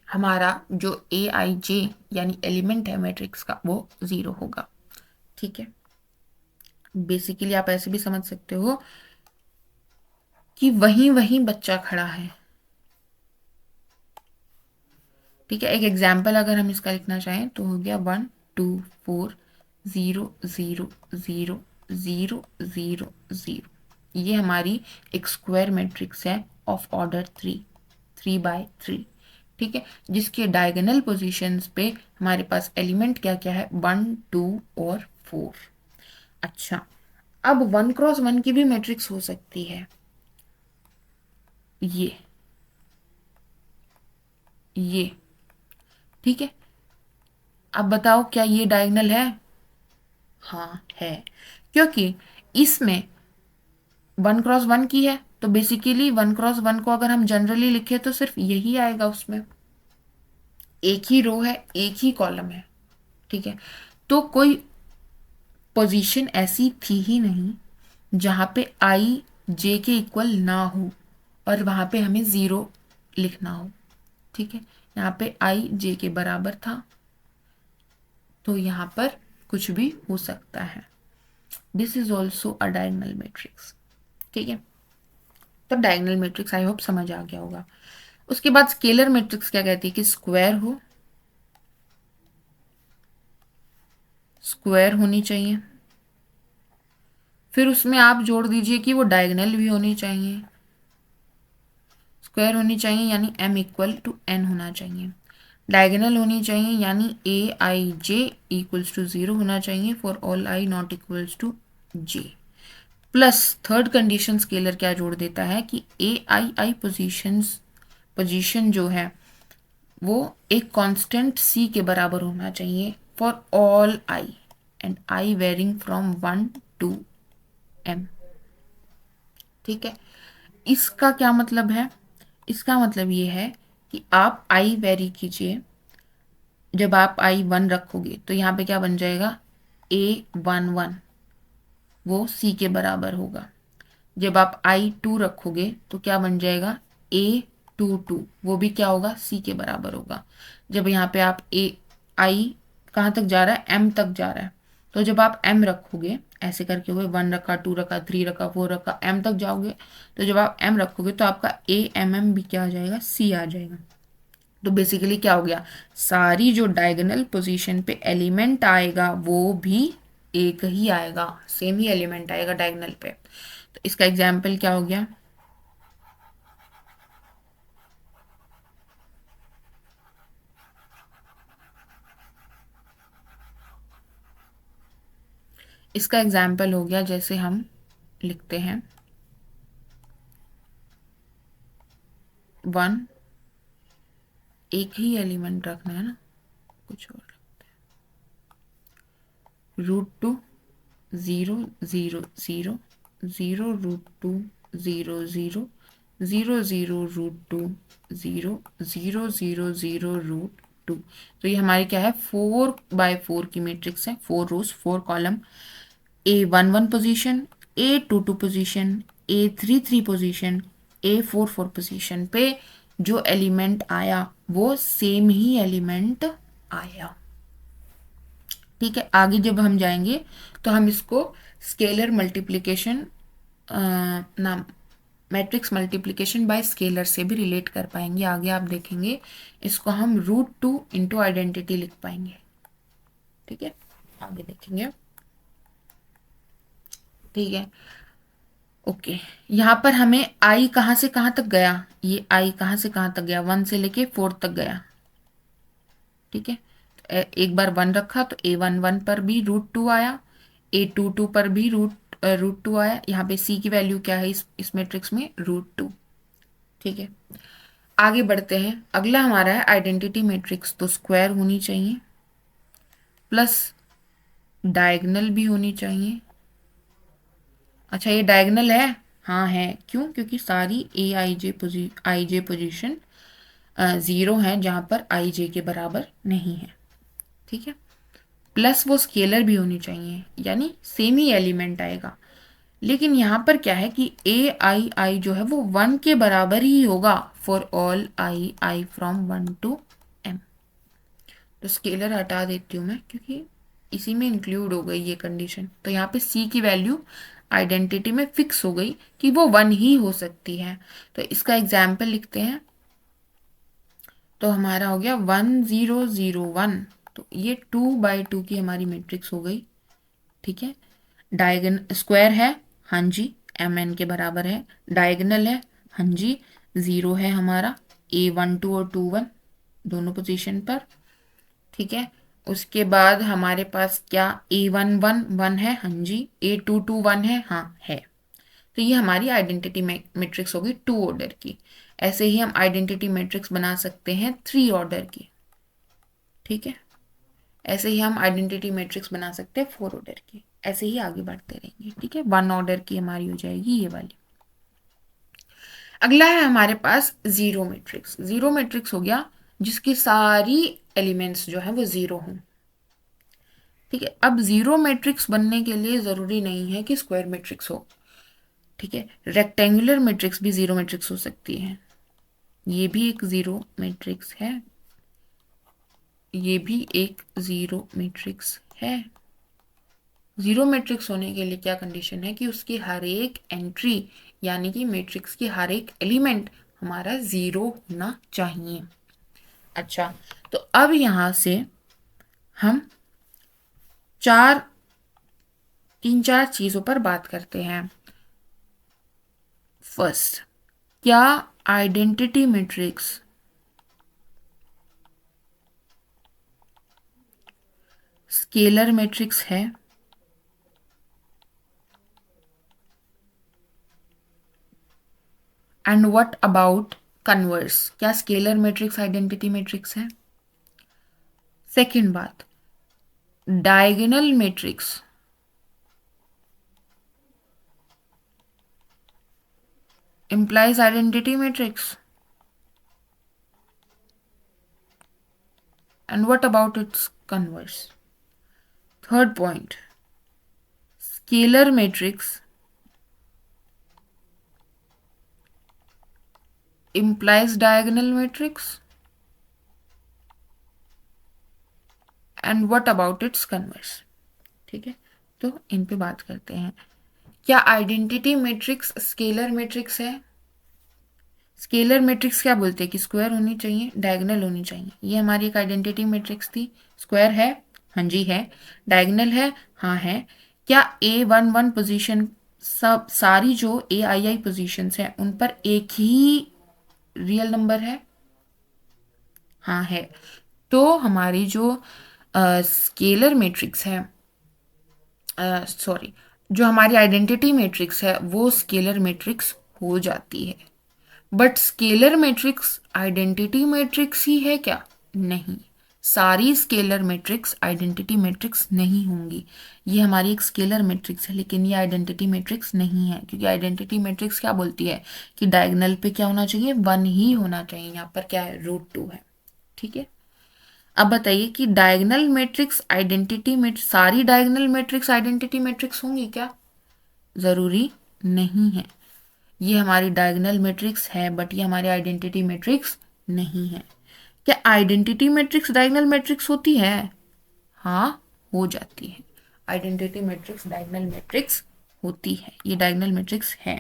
हमारा जो ए आई जे यानी एलिमेंट है मैट्रिक्स का वो जीरो होगा। ठीक है, बेसिकली आप ऐसे भी समझ सकते हो कि वहीं वहीं बच्चा खड़ा है। ठीक है, एक एग्जाम्पल अगर हम इसका लिखना चाहें तो हो गया 1 2 4 0 0 0 0 0। ये हमारी एक स्क्वायर मैट्रिक्स है ऑफ ऑर्डर 3 3 बाय 3। ठीक है, जिसके डायगोनल पोजीशंस पे हमारे पास एलिमेंट क्या क्या है, 1 2 और 4। अच्छा, अब 1 क्रॉस 1 की भी मैट्रिक्स हो सकती है। ये ठीक है, अब बताओ क्या ये डायगोनल है? हाँ है, क्योंकि इसमें 1 क्रॉस 1 की है, तो बेसिकली 1 क्रॉस 1 को अगर हम जनरली लिखे तो सिर्फ यही आएगा, उसमें एक ही रो है एक ही कॉलम है। ठीक है, तो कोई पोजीशन ऐसी थी ही नहीं जहां पे आई जे के इक्वल ना हो और वहां पे हमें जीरो लिखना हो। ठीक है, यहाँ पे आई जे के बराबर था, तो यहाँ पर कुछ भी हो सकता है। This is also a diagonal matrix. ठीक है, तब डायगोनल मैट्रिक्स आई होप समझ आ गया होगा। उसके बाद स्केलर मैट्रिक्स क्या कहती है कि स्क्वायर हो, स्क्वायर होनी चाहिए, फिर उसमें आप जोड़ दीजिए कि वो डायगोनल भी होनी चाहिए। स्क्वायर होनी चाहिए यानी m इक्वल टू n होना चाहिए, डायगोनल होनी चाहिए यानी A I J equals to zero होना चाहिए for all I not equals to J. Plus third condition scalar क्या जोड़ देता है कि ए आई आई पोजीशन जो है वो एक कांस्टेंट सी के बराबर होना चाहिए for all I and I varying from 1 to m। ठीक है, इसका क्या मतलब है, इसका मतलब ये है कि आप आई वेरी कीजिए। जब आप I1 रखोगे तो यहाँ पे क्या बन जाएगा, A11 वो C के बराबर होगा। जब आप I2 रखोगे तो क्या बन जाएगा, A22 वो भी क्या होगा, C के बराबर होगा। जब यहाँ पे आप I कहाँ तक जा रहा है, M तक जा रहा है, तो जब आप M रखोगे ऐसे करके हुए 1 रखा 2 रखा 3 रखा 4 रखा M तक जाओगे, तो जब आप M रखोगे तो आपका AMM भी क्या आ जाएगा, C आ जाएगा। तो बेसिकली क्या हो गया, सारी जो डायगोनल पोजीशन पे एलिमेंट आएगा वो भी एक ही आएगा, सेम ही एलिमेंट आएगा डायगोनल पे। तो इसका एग्जाम्पल क्या हो गया, इसका एग्जाम्पल हो गया जैसे हम लिखते हैं वन, एक ही एलिमेंट रखना है ना, कुछ और। √2 0 0 0 0 √2 0 0 0 0 √2 0 0 0 0 √2। तो ये हमारी क्या है, 4x4 की मैट्रिक्स है, 4 रोज 4 column. A11 position, A22 position, A33 position, A44 position पे जो एलिमेंट आया वो सेम ही एलिमेंट आया। ठीक है, आगे जब हम जाएंगे तो हम इसको स्केलर मल्टीप्लिकेशन नाम मैट्रिक्स मल्टीप्लिकेशन बाय स्केलर से भी रिलेट कर पाएंगे। आगे आप देखेंगे इसको हम √2 इंटू आइडेंटिटी लिख पाएंगे। ठीक है, आगे देखेंगे। ठीक है, ओके। यहाँ पर हमें आई कहाँ से कहाँ तक गया, ये आई कहाँ से कहाँ तक गया, 1 से लेके 4 तक गया। ठीक है, एक बार 1 रखा तो A11 पर भी √2 आया, A22 पर भी √2 आया। यहाँ पे C की वैल्यू क्या है इस मैट्रिक्स में, √2। ठीक है, आगे बढ़ते हैं। अगला हमारा है आइडेंटिटी मैट्रिक्स, तो स्क्वायर होनी चाहिए प्लस डायगोनल भी होनी चाहिए। अच्छा, ये डायगोनल है, हाँ है। क्यों? क्योंकि सारी आई जे पोजिशन 0 है जहाँ पर आई जे के बराबर नहीं है। ठीक है, प्लस वो स्केलर भी होनी चाहिए, यानी सेम ही एलिमेंट आएगा। लेकिन यहाँ पर क्या है कि आई जो है वो 1 के बराबर ही होगा for all I from 1 to m। तो स्केलर हटा देती हूँ मैं, क्योंकि इसी में इंक्लूड हो गई ये कंडीशन। तो यहाँ पे C की वैल्यू आइडेंटिटी में फिक्स हो गई कि वो 1 ही हो सकती है। तो इसका एग्जाम्पल लिखते हैं, तो हमारा हो गया 1 0 0 1। तो ये 2x2 की हमारी मैट्रिक्स हो गई। ठीक है, डायगन स्क्वायर है, हाँ जी, mn के बराबर है। डायगोनल है, हाँ जी, 0 है हमारा A12 और 21 दोनों पोजीशन पर। ठीक है, उसके बाद हमारे पास क्या, A11 1 है, हाँ जी, A22 1 है, हाँ है। तो ये हमारी आइडेंटिटी मैट्रिक्स होगी 2 ऑर्डर की। ऐसे ही हम आइडेंटिटी मैट्रिक्स बना सकते हैं 3 ऑर्डर की। ठीक है, ऐसे ही हम आइडेंटिटी मैट्रिक्स बना सकते हैं 4 ऑर्डर की। ऐसे ही आगे बढ़ते रहेंगे। ठीक है, 1 ऑर्डर की हमारी हो जाएगी ये वाली। अगला है हमारे पास जीरो मैट्रिक्स। जीरो मैट्रिक्स हो गया जिसकी सारी एलिमेंट्स जो है वो जीरो हों। ठीक है, अब जीरो मैट्रिक्स बनने के लिए जरूरी नहीं है कि स्क्वायर मैट्रिक्स हो। ठीक है, रेक्टेंगुलर मैट्रिक्स भी जीरो मैट्रिक्स हो सकती है। ये भी एक जीरो मैट्रिक्स है, ये भी एक जीरो मैट्रिक्स है। जीरो मैट्रिक्स होने के लिए क्या कंडीशन है कि उसकी हर एक एंट्री, यानी कि मैट्रिक्स की हर एक एलिमेंट हमारा जीरो होना चाहिए। अच्छा, तो अब यहां से हम चार तीन चार चीजों पर बात करते हैं। फर्स्ट, क्या आइडेंटिटी मैट्रिक्स स्केलर मैट्रिक्स है? एंड व्हाट अबाउट कन्वर्स, क्या स्केलर मैट्रिक्स आइडेंटिटी मैट्रिक्स है? सेकंड बात, diagonal matrix implies identity matrix, and what about its converse? Third point, scalar matrix implies diagonal matrix, and what about its converse? ठीक है, तो इन पे बात करते हैं। क्या आइडेंटिटी मैट्रिक्स स्केलर मैट्रिक्स है? स्केलर मैट्रिक्स क्या बोलते हैं कि स्क्वायर होनी चाहिए, डायगोनल होनी चाहिए। ये हमारी एक आइडेंटिटी मैट्रिक्स थी। स्क्वायर है, हाँ जी है। डायगोनल है, हाँ है। क्या A11 पोजीशन, सब सारी जो AI पोजीशंस हैं उन पर एक ही रियल नंबर है? हाँ है। तो हमारी जो स्केलर मैट्रिक्स है, सॉरी, जो हमारी आइडेंटिटी मैट्रिक्स है वो स्केलर मैट्रिक्स हो जाती है। But scalar matrix identity matrix ही है क्या? नहीं, सारी स्केलर मैट्रिक्स आइडेंटिटी मैट्रिक्स नहीं होंगी। ये हमारी एक स्केलर मैट्रिक्स है, लेकिन ये आइडेंटिटी मैट्रिक्स नहीं है, क्योंकि आइडेंटिटी मैट्रिक्स क्या बोलती है कि डायगोनल पे क्या होना चाहिए, 1 ही होना चाहिए। यहाँ पर क्या है, √2 है। ठीक है, अब बताइए कि डायगोनल मैट्रिक्स आइडेंटिटी मैट्रिक्स, सारी डायगोनल मैट्रिक्स आइडेंटिटी मैट्रिक्स होंगी क्या? जरूरी नहीं है। ये हमारी डायगोनल मैट्रिक्स है, बट ये हमारी आइडेंटिटी मैट्रिक्स नहीं है। क्या आइडेंटिटी मैट्रिक्स डायगोनल मैट्रिक्स होती है? हाँ, हो जाती है। आइडेंटिटी मैट्रिक्स डायगोनल मैट्रिक्स होती है, ये डायगोनल मैट्रिक्स है।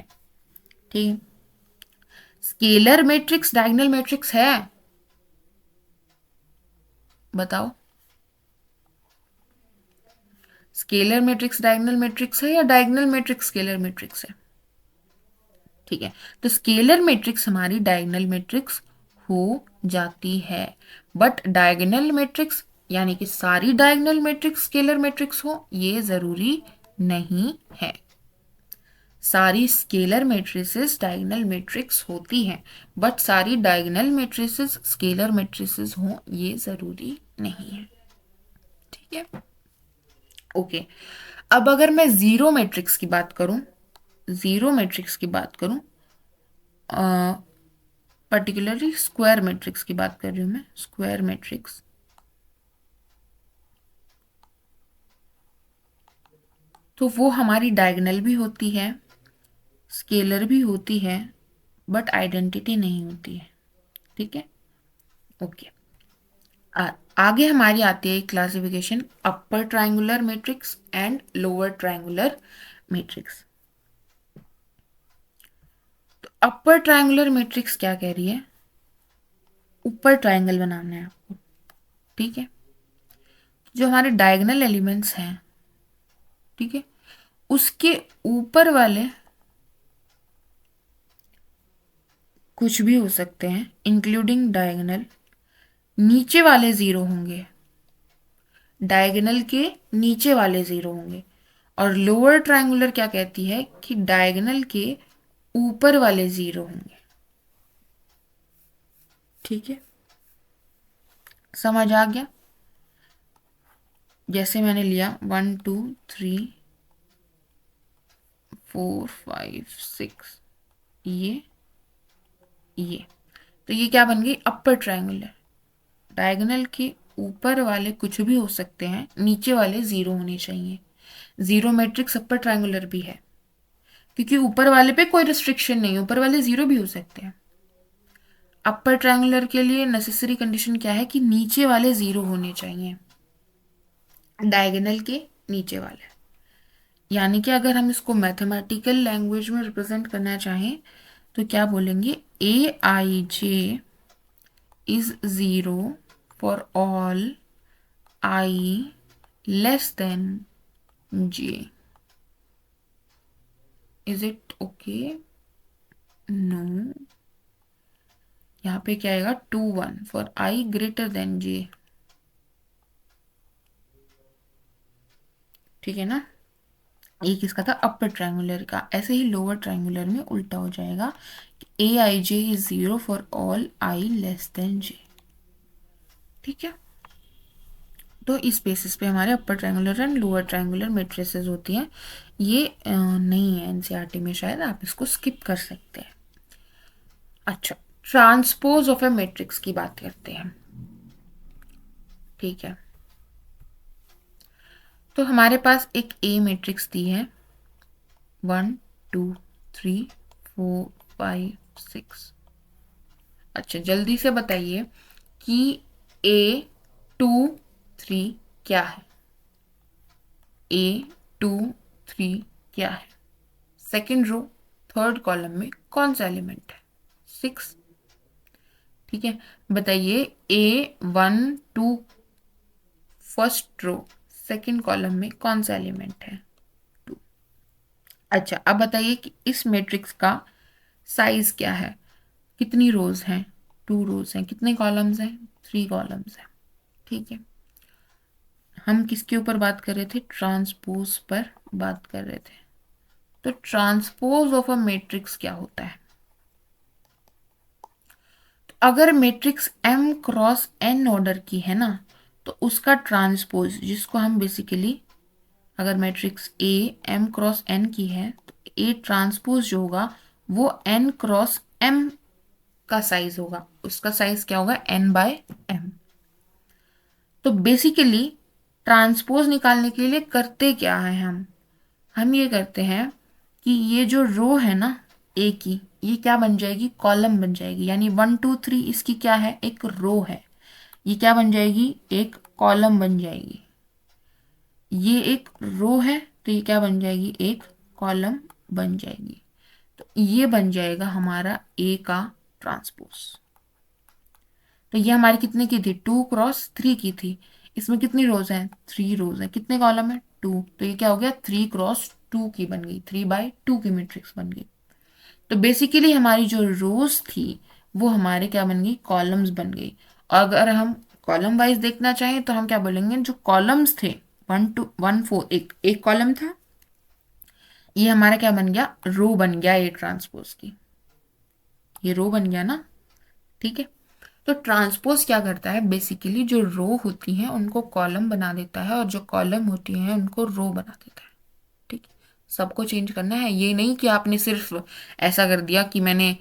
ठीक है, स्केलर मैट्रिक्स डायगोनल मैट्रिक्स है? बताओ, स्केलर मैट्रिक्स डायगोनल मैट्रिक्स है या डायगोनल मैट्रिक्स स्केलर मैट्रिक्स है? ठीक है, तो स्केलर मैट्रिक्स हमारी डायगोनल मैट्रिक्स हो जाती है, बट डायगोनल मैट्रिक्स यानी कि सारी डायगोनल मैट्रिक्स स्केलर मैट्रिक्स हो, ये जरूरी नहीं है। सारी स्केलर मैट्रिसेस डायगोनल मैट्रिक्स होती हैं, बट सारी डायगोनल मैट्रिसेस स्केलर मैट्रिसेस हो, ये जरूरी नहीं है। ठीक है, ओके। अब अगर मैं जीरो मैट्रिक्स की बात करूं, जीरो मैट्रिक्स की बात करूं, पर्टिकुलरली स्क्वायर मैट्रिक्स की बात कर रही हूं मैं, स्क्वायर मैट्रिक्स, तो वो हमारी डायगोनल भी होती है, स्केलर भी होती है, बट आइडेंटिटी नहीं होती है। ठीक है, ओके। आगे हमारी आती है classification, upper triangular matrix and lower triangular matrix. तो अपर ट्रायंगुलर मैट्रिक्स क्या कह रही है, ऊपर ट्रायंगल बनाना है आपको। ठीक है, जो हमारे डायगोनल एलिमेंट्स हैं, ठीक है, उसके ऊपर वाले कुछ भी हो सकते हैं इंक्लूडिंग डायगोनल, नीचे वाले जीरो होंगे, डायगोनल के नीचे वाले जीरो होंगे। और लोअर ट्रायंगुलर क्या कहती है कि डायगोनल के ऊपर वाले जीरो होंगे। ठीक है, समझ आ गया? जैसे मैंने लिया 1 2 3 4 5 6, ये तो ये क्या बन गई, अपर ट्रायंगुलर। डायगोनल के ऊपर वाले कुछ भी हो सकते हैं, नीचे वाले जीरो होने चाहिए। जीरो मैट्रिक्स अपर ट्रायंगुलर भी है, क्योंकि ऊपर वाले पे कोई रिस्ट्रिक्शन नहीं, ऊपर वाले जीरो भी हो सकते हैं। अपर ट्रायंगुलर के लिए नेसेसरी कंडीशन क्या है कि नीचे वाले जीरो होने चाहिए, डायगोनल के नीचे वाले। यानी कि अगर हम इसको मैथमेटिकल लैंग्वेज में रिप्रेजेंट करना चाहें तो क्या बोलेंगे, Aij is 0 for all I less than j. Is it okay? No. यहाँ पे क्या आएगा, 2 1 for I greater than j। ठीक है ना, ये किसका था, अपर ट्रायंगुलर का। ऐसे ही लोअर ट्रायंगुलर में उल्टा हो जाएगा, Aij is 0 for all I less than j। ठीक है, तो इस बेसिस पे हमारे upper triangular and lower triangular matrices होती हैं। ये नहीं है एनसीईआरटी में, शायद आप इसको स्किप कर सकते हैं। अच्छा, ट्रांसपोज ऑफ ए मैट्रिक्स की बात करते हैं। ठीक है, तो हमारे पास एक ए मैट्रिक्स दी है, 1 2 3 4 5 6। अच्छा, जल्दी से बताइए कि A2 3 क्या है, A2 3 क्या है? सेकेंड रो थर्ड कॉलम में कौन सा एलिमेंट है, 6। ठीक है, बताइए A12 first row second column में कौन सा एलिमेंट है, 2। अच्छा, अब बताइए कि इस मैट्रिक्स का साइज क्या है, कितनी रोज हैं, 2 रोज हैं, कितने कॉलम्स हैं, 3 कॉलम्स हैं। ठीक है, हम किसके ऊपर बात कर रहे थे, ट्रांसपोज पर बात कर रहे थे। तो ट्रांसपोज ऑफ अ मैट्रिक्स क्या होता है, अगर matrix m cross n order की है ना, तो उसका ट्रांसपोज, जिसको हम बेसिकली, अगर matrix A m cross n की है तो A ट्रांसपोज जो होगा वो n क्रॉस m का साइज होगा, उसका साइज क्या होगा, n बाय m। तो बेसिकली ट्रांसपोज निकालने के लिए करते क्या है हम ये करते हैं कि ये जो रो है ना ए की, ये क्या बन जाएगी, कॉलम बन जाएगी। यानी 1 2 3 इसकी क्या है, एक रो है, ये क्या बन जाएगी, एक कॉलम बन जाएगी। ये एक रो है तो ये क्या बन जाएगी, एक कॉलम बन जाएगी। तो ये बन जाएगा हमारा ए का ट्रांसपोज। तो ये हमारी कितने की थी, 2 क्रॉस 3 की थी। इसमें कितनी रोज हैं, 3 रोज हैं। कितने कॉलम है, 2। तो ये क्या हो गया, 3 क्रॉस 2 की बन गई, 3 बाय 2 की मैट्रिक्स बन गई। तो बेसिकली हमारी जो रोज थी वो हमारे क्या बन गई, कॉलम्स बन गई। और अगर हम कॉलम वाइज देखना चाहें तो हम क्या बोलेंगे, जो कॉलम्स थे 1 2 1 4, एक कॉलम था, ये हमारा क्या बन गया, रो बन गया ए ट्रांसपोज की, ये रो बन गया ना। ठीक है। तो ट्रांसपोज क्या करता है, बेसिकली जो रो होती हैं उनको कॉलम बना देता है, और जो कॉलम होती हैं उनको रो बना देता है। ठीक है। सबको चेंज करना है, ये नहीं कि आपने सिर्फ ऐसा कर दिया कि मैंने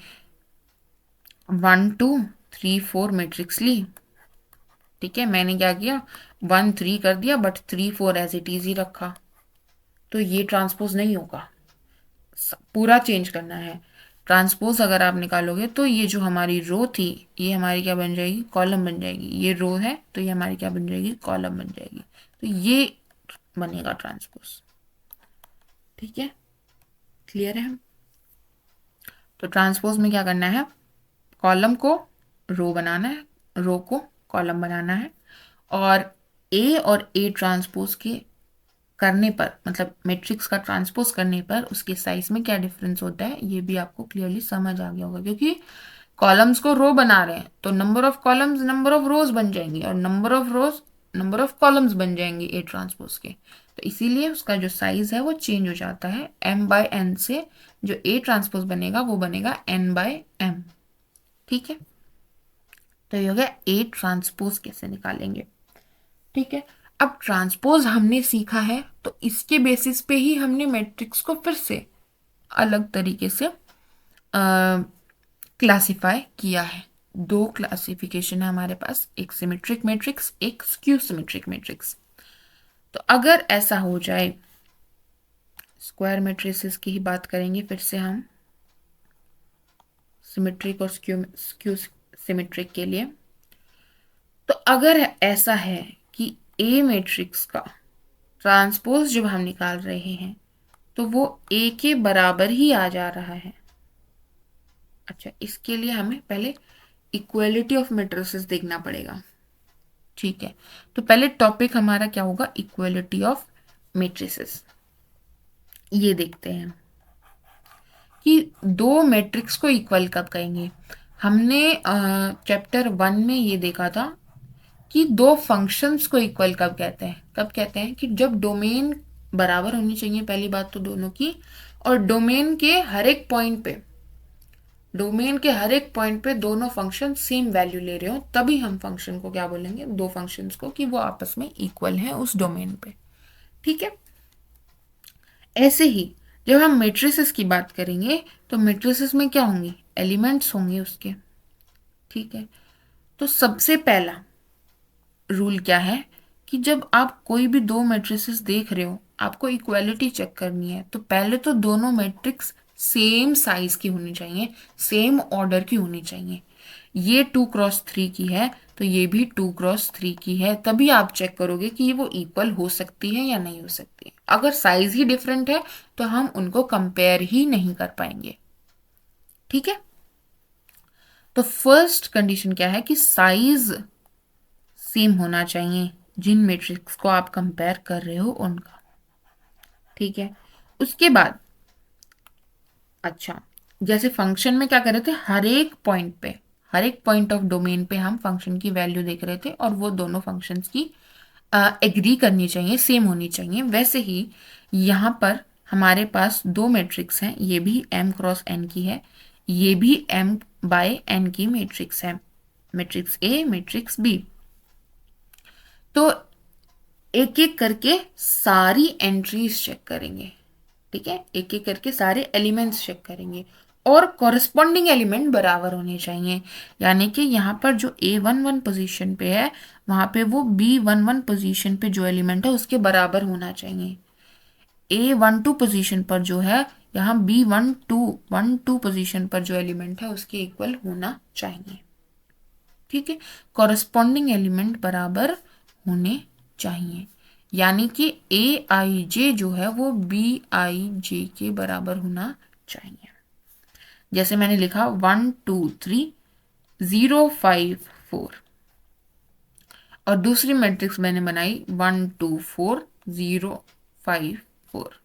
1 2 3 4 मैट्रिक्स ली। ठीक है, मैंने क्या किया, 1 3 कर दिया बट 3 4 एज इट इज ही रखा, तो ये ट्रांसपोज नहीं होगा। पूरा चेंज करना है। ट्रांसपोज अगर आप निकालोगे तो ये जो हमारी रो थी ये हमारी क्या बन जाएगी, कॉलम बन जाएगी। ये रो है तो ये हमारी क्या बन जाएगी, कॉलम बन जाएगी। तो ये बनेगा ट्रांसपोज। ठीक है, क्लियर है हम। तो ट्रांसपोज में क्या करना है, कॉलम को रो बनाना है, रो को कॉलम बनाना है। और ए ट्रांसपोज के करने पर, मतलब मैट्रिक्स का ट्रांसपोज करने पर उसके साइज में क्या डिफरेंस होता है, ये भी आपको क्लियरली समझ आ गया होगा। क्योंकि कॉलम्स को रो बना रहे हैं तो number of columns number of रोज बन जाएंगी, और number of rose number of columns बन जाएंगे ए ट्रांसपोज के। तो इसीलिए उसका जो साइज है वो चेंज हो जाता है, m बाय n से जो ए ट्रांसपोज बनेगा वो बनेगा n बाय m। ठीक है, तो ये हो गया ए ट्रांसपोज कैसे निकालेंगे। ठीक है, अब ट्रांसपोज हमने सीखा है तो इसके बेसिस पे ही हमने मैट्रिक्स को फिर से अलग तरीके से क्लासिफाई किया है। दो क्लासिफिकेशन है हमारे पास, एक सिमेट्रिक मैट्रिक्स, एक स्क्यू सिमेट्रिक मैट्रिक्स। तो अगर ऐसा हो जाए, स्क्वायर मैट्रिसेस की ही बात करेंगे फिर से हम, सिमेट्रिक और स्क्यू सिमेट्रिक के लिए। तो अगर ऐसा है कि ए मैट्रिक्स का ट्रांसपोज जब हम निकाल रहे हैं तो वो ए के बराबर ही आ जा रहा है। अच्छा, इसके लिए हमें पहले इक्वलिटी ऑफ मैट्रिसेस देखना पड़ेगा। ठीक है, तो पहले टॉपिक हमारा क्या होगा, इक्वलिटी ऑफ मैट्रिसेस। ये देखते हैं कि दो मैट्रिक्स को इक्वल कब कहेंगे। हमने चैप्टर 1 में ये देखा था कि दो फंक्शंस को इक्वल कब कहते हैं, कब कहते हैं कि जब डोमेन बराबर होनी चाहिए, पहली बात तो दोनों की, और डोमेन के हर एक पॉइंट पे, डोमेन के हर एक पॉइंट पे दोनों फंक्शन सेम वैल्यू ले रहे हो, तभी हम फंक्शन को क्या बोलेंगे, दो फंक्शंस को, कि वो आपस में इक्वल हैं उस डोमेन पे। ठीक है, ऐसे ही जब हम मैट्रिसेस की बात करेंगे तो मैट्रिसेस में क्या होंगी, एलिमेंट्स होंगे उसके। ठीक है, तो सबसे पहला रूल क्या है कि जब आप कोई भी दो मैट्रिसेस देख रहे हो, आपको इक्वालिटी चेक करनी है, तो पहले तो दोनों मैट्रिक्स सेम साइज की होनी चाहिए, सेम ऑर्डर की होनी चाहिए। ये 2 क्रॉस 3 की है तो ये भी 2 क्रॉस 3 की है, तभी आप चेक करोगे कि वो इक्वल हो सकती है या नहीं हो सकती। अगर साइज ही डिफरेंट है तो हम उनको कंपेयर ही नहीं कर पाएंगे। ठीक है, तो फर्स्ट कंडीशन क्या है कि साइज सेम होना चाहिए जिन मैट्रिक्स को आप कंपेयर कर रहे हो उनका। ठीक है, उसके बाद अच्छा, जैसे फंक्शन में क्या कर रहे थे, हर एक पॉइंट पे, हर एक पॉइंट ऑफ डोमेन पे हम फंक्शन की वैल्यू देख रहे थे और वो दोनों फंक्शंस की एग्री करनी चाहिए, सेम होनी चाहिए। वैसे ही यहाँ पर हमारे पास दो मैट्रिक्स हैं, ये भी m क्रॉस n की है, ये भी m बाय n की मैट्रिक्स है। Matrix A, matrix B. तो एक एक करके सारी एंट्रीज चेक करेंगे, ठीक है, एक एक करके सारे एलिमेंट्स चेक करेंगे और कॉरस्पॉन्डिंग एलिमेंट बराबर होने चाहिए। यानी कि यहाँ पर जो A11 पोजीशन पे है वहां पे वो B11 पोजीशन पे जो एलिमेंट है उसके बराबर होना चाहिए। A12 पोजीशन पर जो है यहाँ B12 पोजीशन पर जो एलिमेंट है उसके इक्वल होना चाहिए, ठीक है। कॉरस्पॉन्डिंग एलिमेंट बराबर होने चाहिए, यानी कि AIJ जो है वो BIJ के बराबर होना चाहिए। जैसे मैंने लिखा 1 2 3 0 5 4, और दूसरी मैट्रिक्स मैंने बनाई 1 2 4 0 5 4।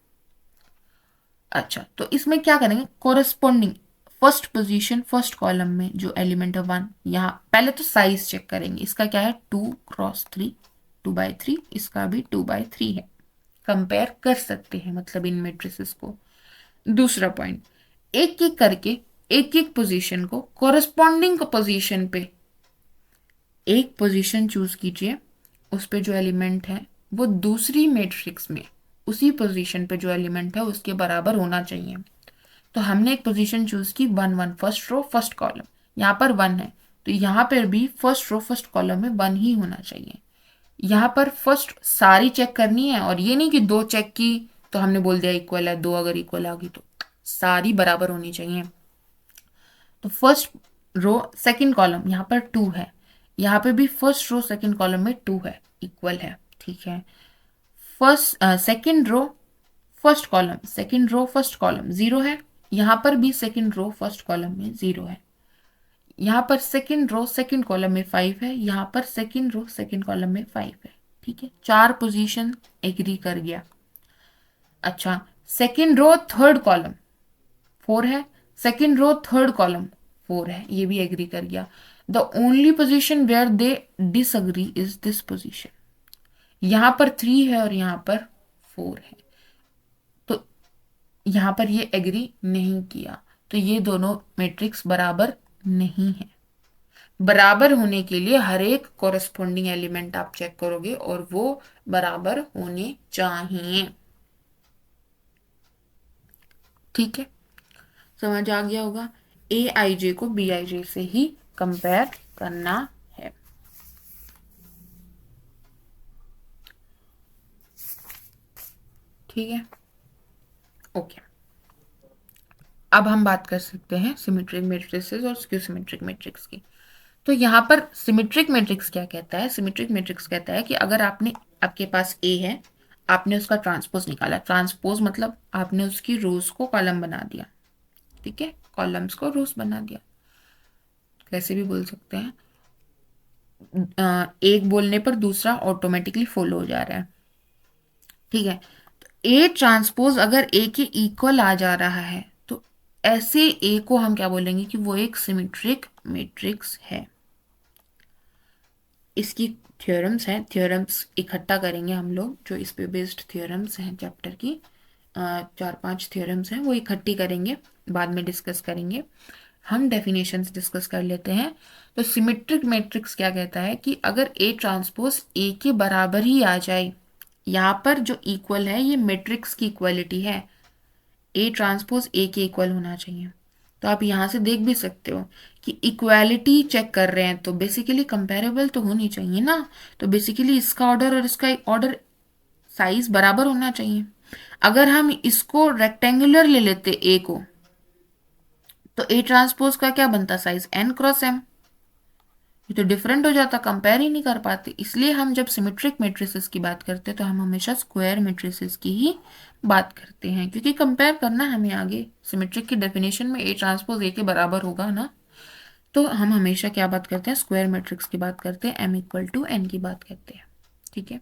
अच्छा, तो इसमें क्या करेंगे, corresponding first position first column में जो एलिमेंट है 1, यहाँ पहले तो साइज चेक करेंगे, इसका क्या है 2 × 3, 2/3, इसका भी 2/3 है। कंपेयर कर सकते हैं मतलब इन मैट्रिसेस को। दूसरा पॉइंट, एक एक करके एक एक पोजीशन को कोरस्पॉन्डिंग पोजीशन पे एक पोजीशन चूज कीजिए, उस पे जो एलिमेंट है वो दूसरी मैट्रिक्स में उसी पोजीशन पे जो एलिमेंट है उसके बराबर होना चाहिए। तो हमने एक पोजीशन चूज की 1 1, फर्स्ट रो फर्स्ट कॉलम, यहाँ पर 1 है तो यहाँ पर भी फर्स्ट रो फर्स्ट कॉलम में 1 ही होना चाहिए। यहाँ पर फर्स्ट सारी चेक करनी है, और ये नहीं कि 2 चेक की तो हमने बोल दिया इक्वल है, 2 अगर इक्वल आ गई तो सारी बराबर होनी चाहिए। तो फर्स्ट रो सेकंड कॉलम यहाँ पर 2 है, यहाँ पे भी फर्स्ट रो सेकंड कॉलम में 2 है, इक्वल है, ठीक है। First second row first column second row first column 0 है, यहाँ पर भी सेकंड रो फर्स्ट कॉलम में 0 है। यहाँ पर सेकंड रो सेकंड कॉलम में 5 है, यहाँ पर सेकंड रो सेकंड कॉलम में 5 है, ठीक है। 4 पोजीशन एग्री कर गया। अच्छा, सेकंड रो थर्ड कॉलम 4 है, सेकंड रो थर्ड कॉलम 4 है, ये भी एग्री कर गया। The only position where they disagree is this position, यहाँ पर 3 है और यहाँ पर 4 है, तो यहाँ पर ये एग्री नहीं किया, तो ये दोनों मैट्रिक्स बराबर नहीं है। बराबर होने के लिए हर एक कॉरेस्पॉन्डिंग एलिमेंट आप चेक करोगे और वो बराबर होने चाहिए, ठीक है। समझ आ गया होगा, AIJ को BIJ से ही कंपेयर करना है। ठीक है, ओके। अब हम बात कर सकते हैं सिमेट्रिक मैट्रिसेस और स्क्यू सिमेट्रिक मैट्रिक्स की। तो यहाँ पर सिमेट्रिक मैट्रिक्स क्या कहता है, सिमेट्रिक मैट्रिक्स कहता है कि अगर आपके पास A है, आपने उसका ट्रांसपोज निकाला, ट्रांसपोज मतलब आपने उसकी रोज को कॉलम बना दिया, ठीक है, कॉलम्स को रोज बना दिया, कैसे भी बोल सकते हैं। एक बोलने पर दूसरा ऑटोमेटिकली फॉलो हो जा रहा है, ठीक है। तो ए ट्रांसपोज अगर ए के इक्वल आ जा रहा है तो ऐसे ए को हम क्या बोलेंगे कि वो एक सिमेट्रिक मैट्रिक्स है। इसकी थ्योरम्स हैं, थ्योरम्स इकट्ठा करेंगे हम लोग, जो इस पे बेस्ड थ्योरम्स हैं चैप्टर की, 4-5 थ्योरम्स हैं वो इकट्ठी करेंगे, बाद में डिस्कस करेंगे। हम डेफिनेशंस डिस्कस कर लेते हैं। तो सिमेट्रिक मैट्रिक्स क्या कहता है कि अगर ए ट्रांसपोज ए के बराबर ही आ जाए, यहाँ पर जो इक्वल है ये मैट्रिक्स की इक्वलिटी है, ए ट्रांसपोज ए के इक्वल होना चाहिए। तो आप यहाँ से देख भी सकते हो कि इक्वालिटी चेक कर रहे हैं तो बेसिकली कंपेरेबल तो होनी चाहिए ना, तो बेसिकली इसका ऑर्डर और इसका ऑर्डर साइज बराबर होना चाहिए। अगर हम इसको रेक्टेंगुलर ले लेते ए को, तो ए ट्रांसपोज का क्या बनता साइज n×m, ये तो डिफरेंट हो जाता, कंपेयर ही नहीं कर पाते। इसलिए हम जब सिमेट्रिक मैट्रिसेस की बात करते हैं तो हम हमेशा स्क्वायर मैट्रिसेस की ही बात करते हैं, क्योंकि कंपेयर करना है हमें आगे। सिमेट्रिक की डेफिनेशन में ए ट्रांसपोज ए के बराबर होगा ना, तो हम हमेशा क्या बात करते हैं, स्क्वायर मैट्रिक्स की बात करते हैं, m=n की बात करते हैं, ठीक है।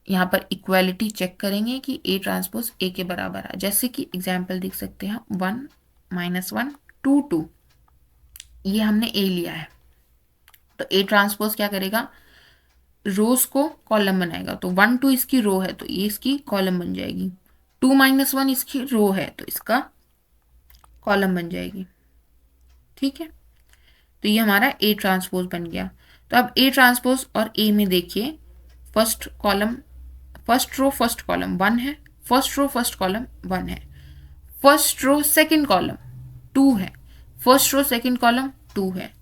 यहाँ पर इक्वालिटी चेक करेंगे कि ए ट्रांसपोज ए के बराबर है, जैसे कि एग्जाम्पल देख सकते हैं 1 -1 2 2, ये हमने ए लिया है, तो ए ट्रांसपोज क्या करेगा, रोज को कॉलम बनाएगा। तो 1 2 इसकी रो है तो ये इसकी कॉलम बन जाएगी, 2 -1 इसकी रो है तो इसका कॉलम बन जाएगी, ठीक है। तो ये हमारा ए ट्रांसपोज बन गया। तो अब ए ट्रांसपोज और ए में देखिए, first column, first row first column 1 है, फर्स्ट रो फर्स्ट कॉलम 1 है, फर्स्ट रो सेकंड कॉलम 2 है, फर्स्ट रो सेकंड कॉलम 2 है,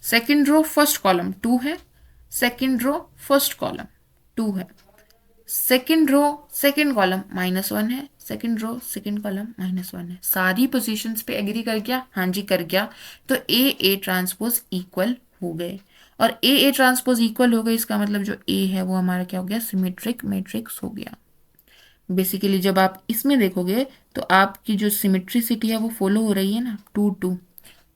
सेकंड रो फर्स्ट कॉलम 2 है, सेकंड रो फर्स्ट कॉलम 2 है, सेकंड रो सेकंड कॉलम -1 है, second row second column -1 है। सारी positions पे एग्री कर गया? हाँ जी कर गया। तो ए ट्रांसपोज इक्वल हो गए, और ए ट्रांसपोज इक्वल हो गए, इसका मतलब जो ए है वो हमारा क्या हो गया, सिमेट्रिक मैट्रिक्स हो गया। बेसिकली जब आप इसमें देखोगे तो आपकी जो सिमेट्रिसिटी है वो फॉलो हो रही है ना, 2 2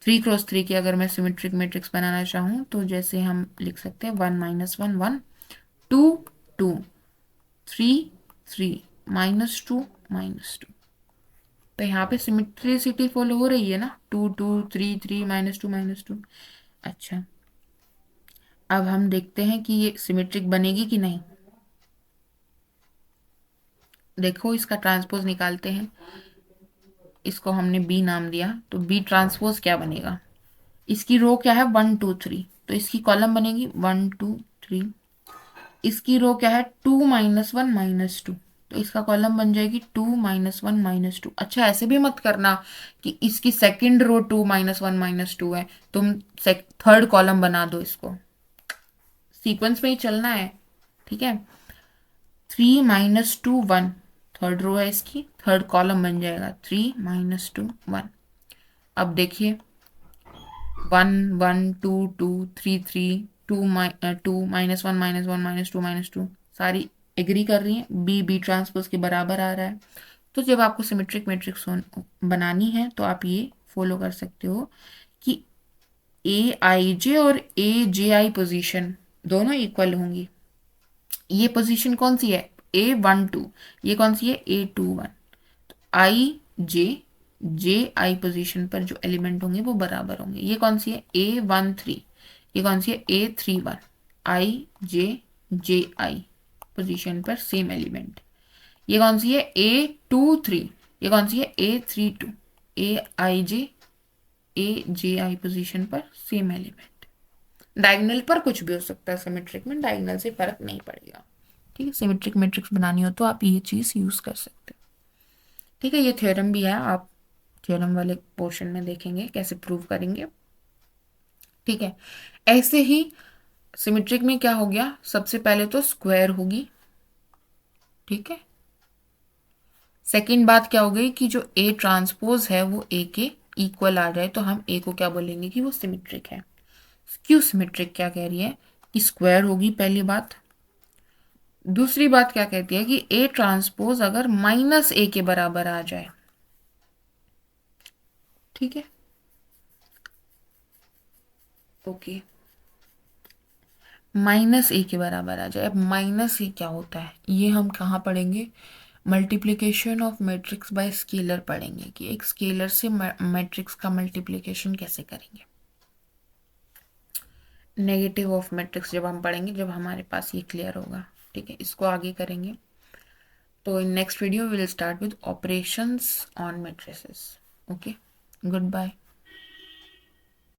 3 × 3 की अगर मैं सिमेट्रिक मैट्रिक्स बनाना चाहूँ तो जैसे हम लिख सकते हैं 1 -1 1 2 2 3 3 -2 -2। तो यहाँ पे सिमेट्रिसिटी फॉलो हो रही है ना, 2 2 3 3 -2 -2। अच्छा, अब हम देखते हैं कि ये सिमेट्रिक बनेगी कि नहीं। देखो इसका ट्रांसपोज निकालते हैं, इसको हमने बी नाम दिया, तो बी ट्रांसपोज क्या बनेगा, इसकी रो क्या है 1 2 3, तो इसकी कॉलम बनेगी 1 2 3। इसकी रो क्या है 2 -1 -2, तो इसका कॉलम बन जाएगी 2 -1 -2। अच्छा ऐसे भी मत करना कि इसकी सेकंड रो 2 -1 -2 है, तुम थर्ड कॉलम बना दो, इसको सीक्वेंस में ही चलना है, ठीक है। 3 -2 1, थर्ड रो है इसकी, थर्ड कॉलम बन जाएगा 3 -2 1। अब देखिए 1 1 2 2 3 3 2 2 -1 -1 -2 -2, सारी एग्री कर रही हैं, बी बी ट्रांसपोज के बराबर आ रहा है। तो जब आपको सिमेट्रिक मैट्रिक्स बनानी है तो आप ये फॉलो कर सकते हो कि ए आई जे और ए जे आई पोजिशन दोनों इक्वल होंगी। ये पोजीशन कौन सी है, A12, ये कौन सी है A21। आई जे जे आई पोजीशन पर जो एलिमेंट होंगे वो बराबर होंगे। ये कौन सी है A13, ये कौन सी है A31। आई जे आई पोजीशन पर सेम एलिमेंट। ये कौन सी है A23, ये कौन सी है A32। ए जे आई पोजीशन पर सेम एलिमेंट। डायगोनल पर कुछ भी हो सकता है, सिमेट्रिक में डायगोनल से फर्क नहीं पड़ेगा, ठीक है। सिमेट्रिक मैट्रिक्स बनानी हो तो आप ये चीज यूज कर सकते हो, ठीक है। ये थ्योरम भी है, आप थ्योरम वाले पोर्शन में देखेंगे कैसे प्रूव करेंगे, ठीक है। ऐसे ही सिमेट्रिक में क्या हो गया, सबसे पहले तो स्क्वायर होगी, ठीक है। सेकंड बात क्या हो गई कि जो ए ट्रांसपोज है वो ए के इक्वल आ जाए तो हम ए को क्या बोलेंगे कि वो सिमेट्रिक है। क्यों सिमेट्रिक क्या कह रही है कि स्क्वायर होगी, पहली बात। दूसरी बात क्या कहती है कि ए ट्रांसपोज अगर -a के बराबर आ जाए, ठीक है, ओके, -a के बराबर आ जाए। अब -a क्या होता है ये हम कहाँ पढ़ेंगे, multiplication of matrix bye scalar पढ़ेंगे, कि एक स्केलर से मैट्रिक्स का मल्टीप्लिकेशन कैसे करेंगे। नेगेटिव ऑफ मैट्रिक्स जब हम पढ़ेंगे, जब हमारे पास ये क्लियर होगा, ठीक है, इसको आगे करेंगे। तो in next video will start with operations on matrices. Okay, good bye.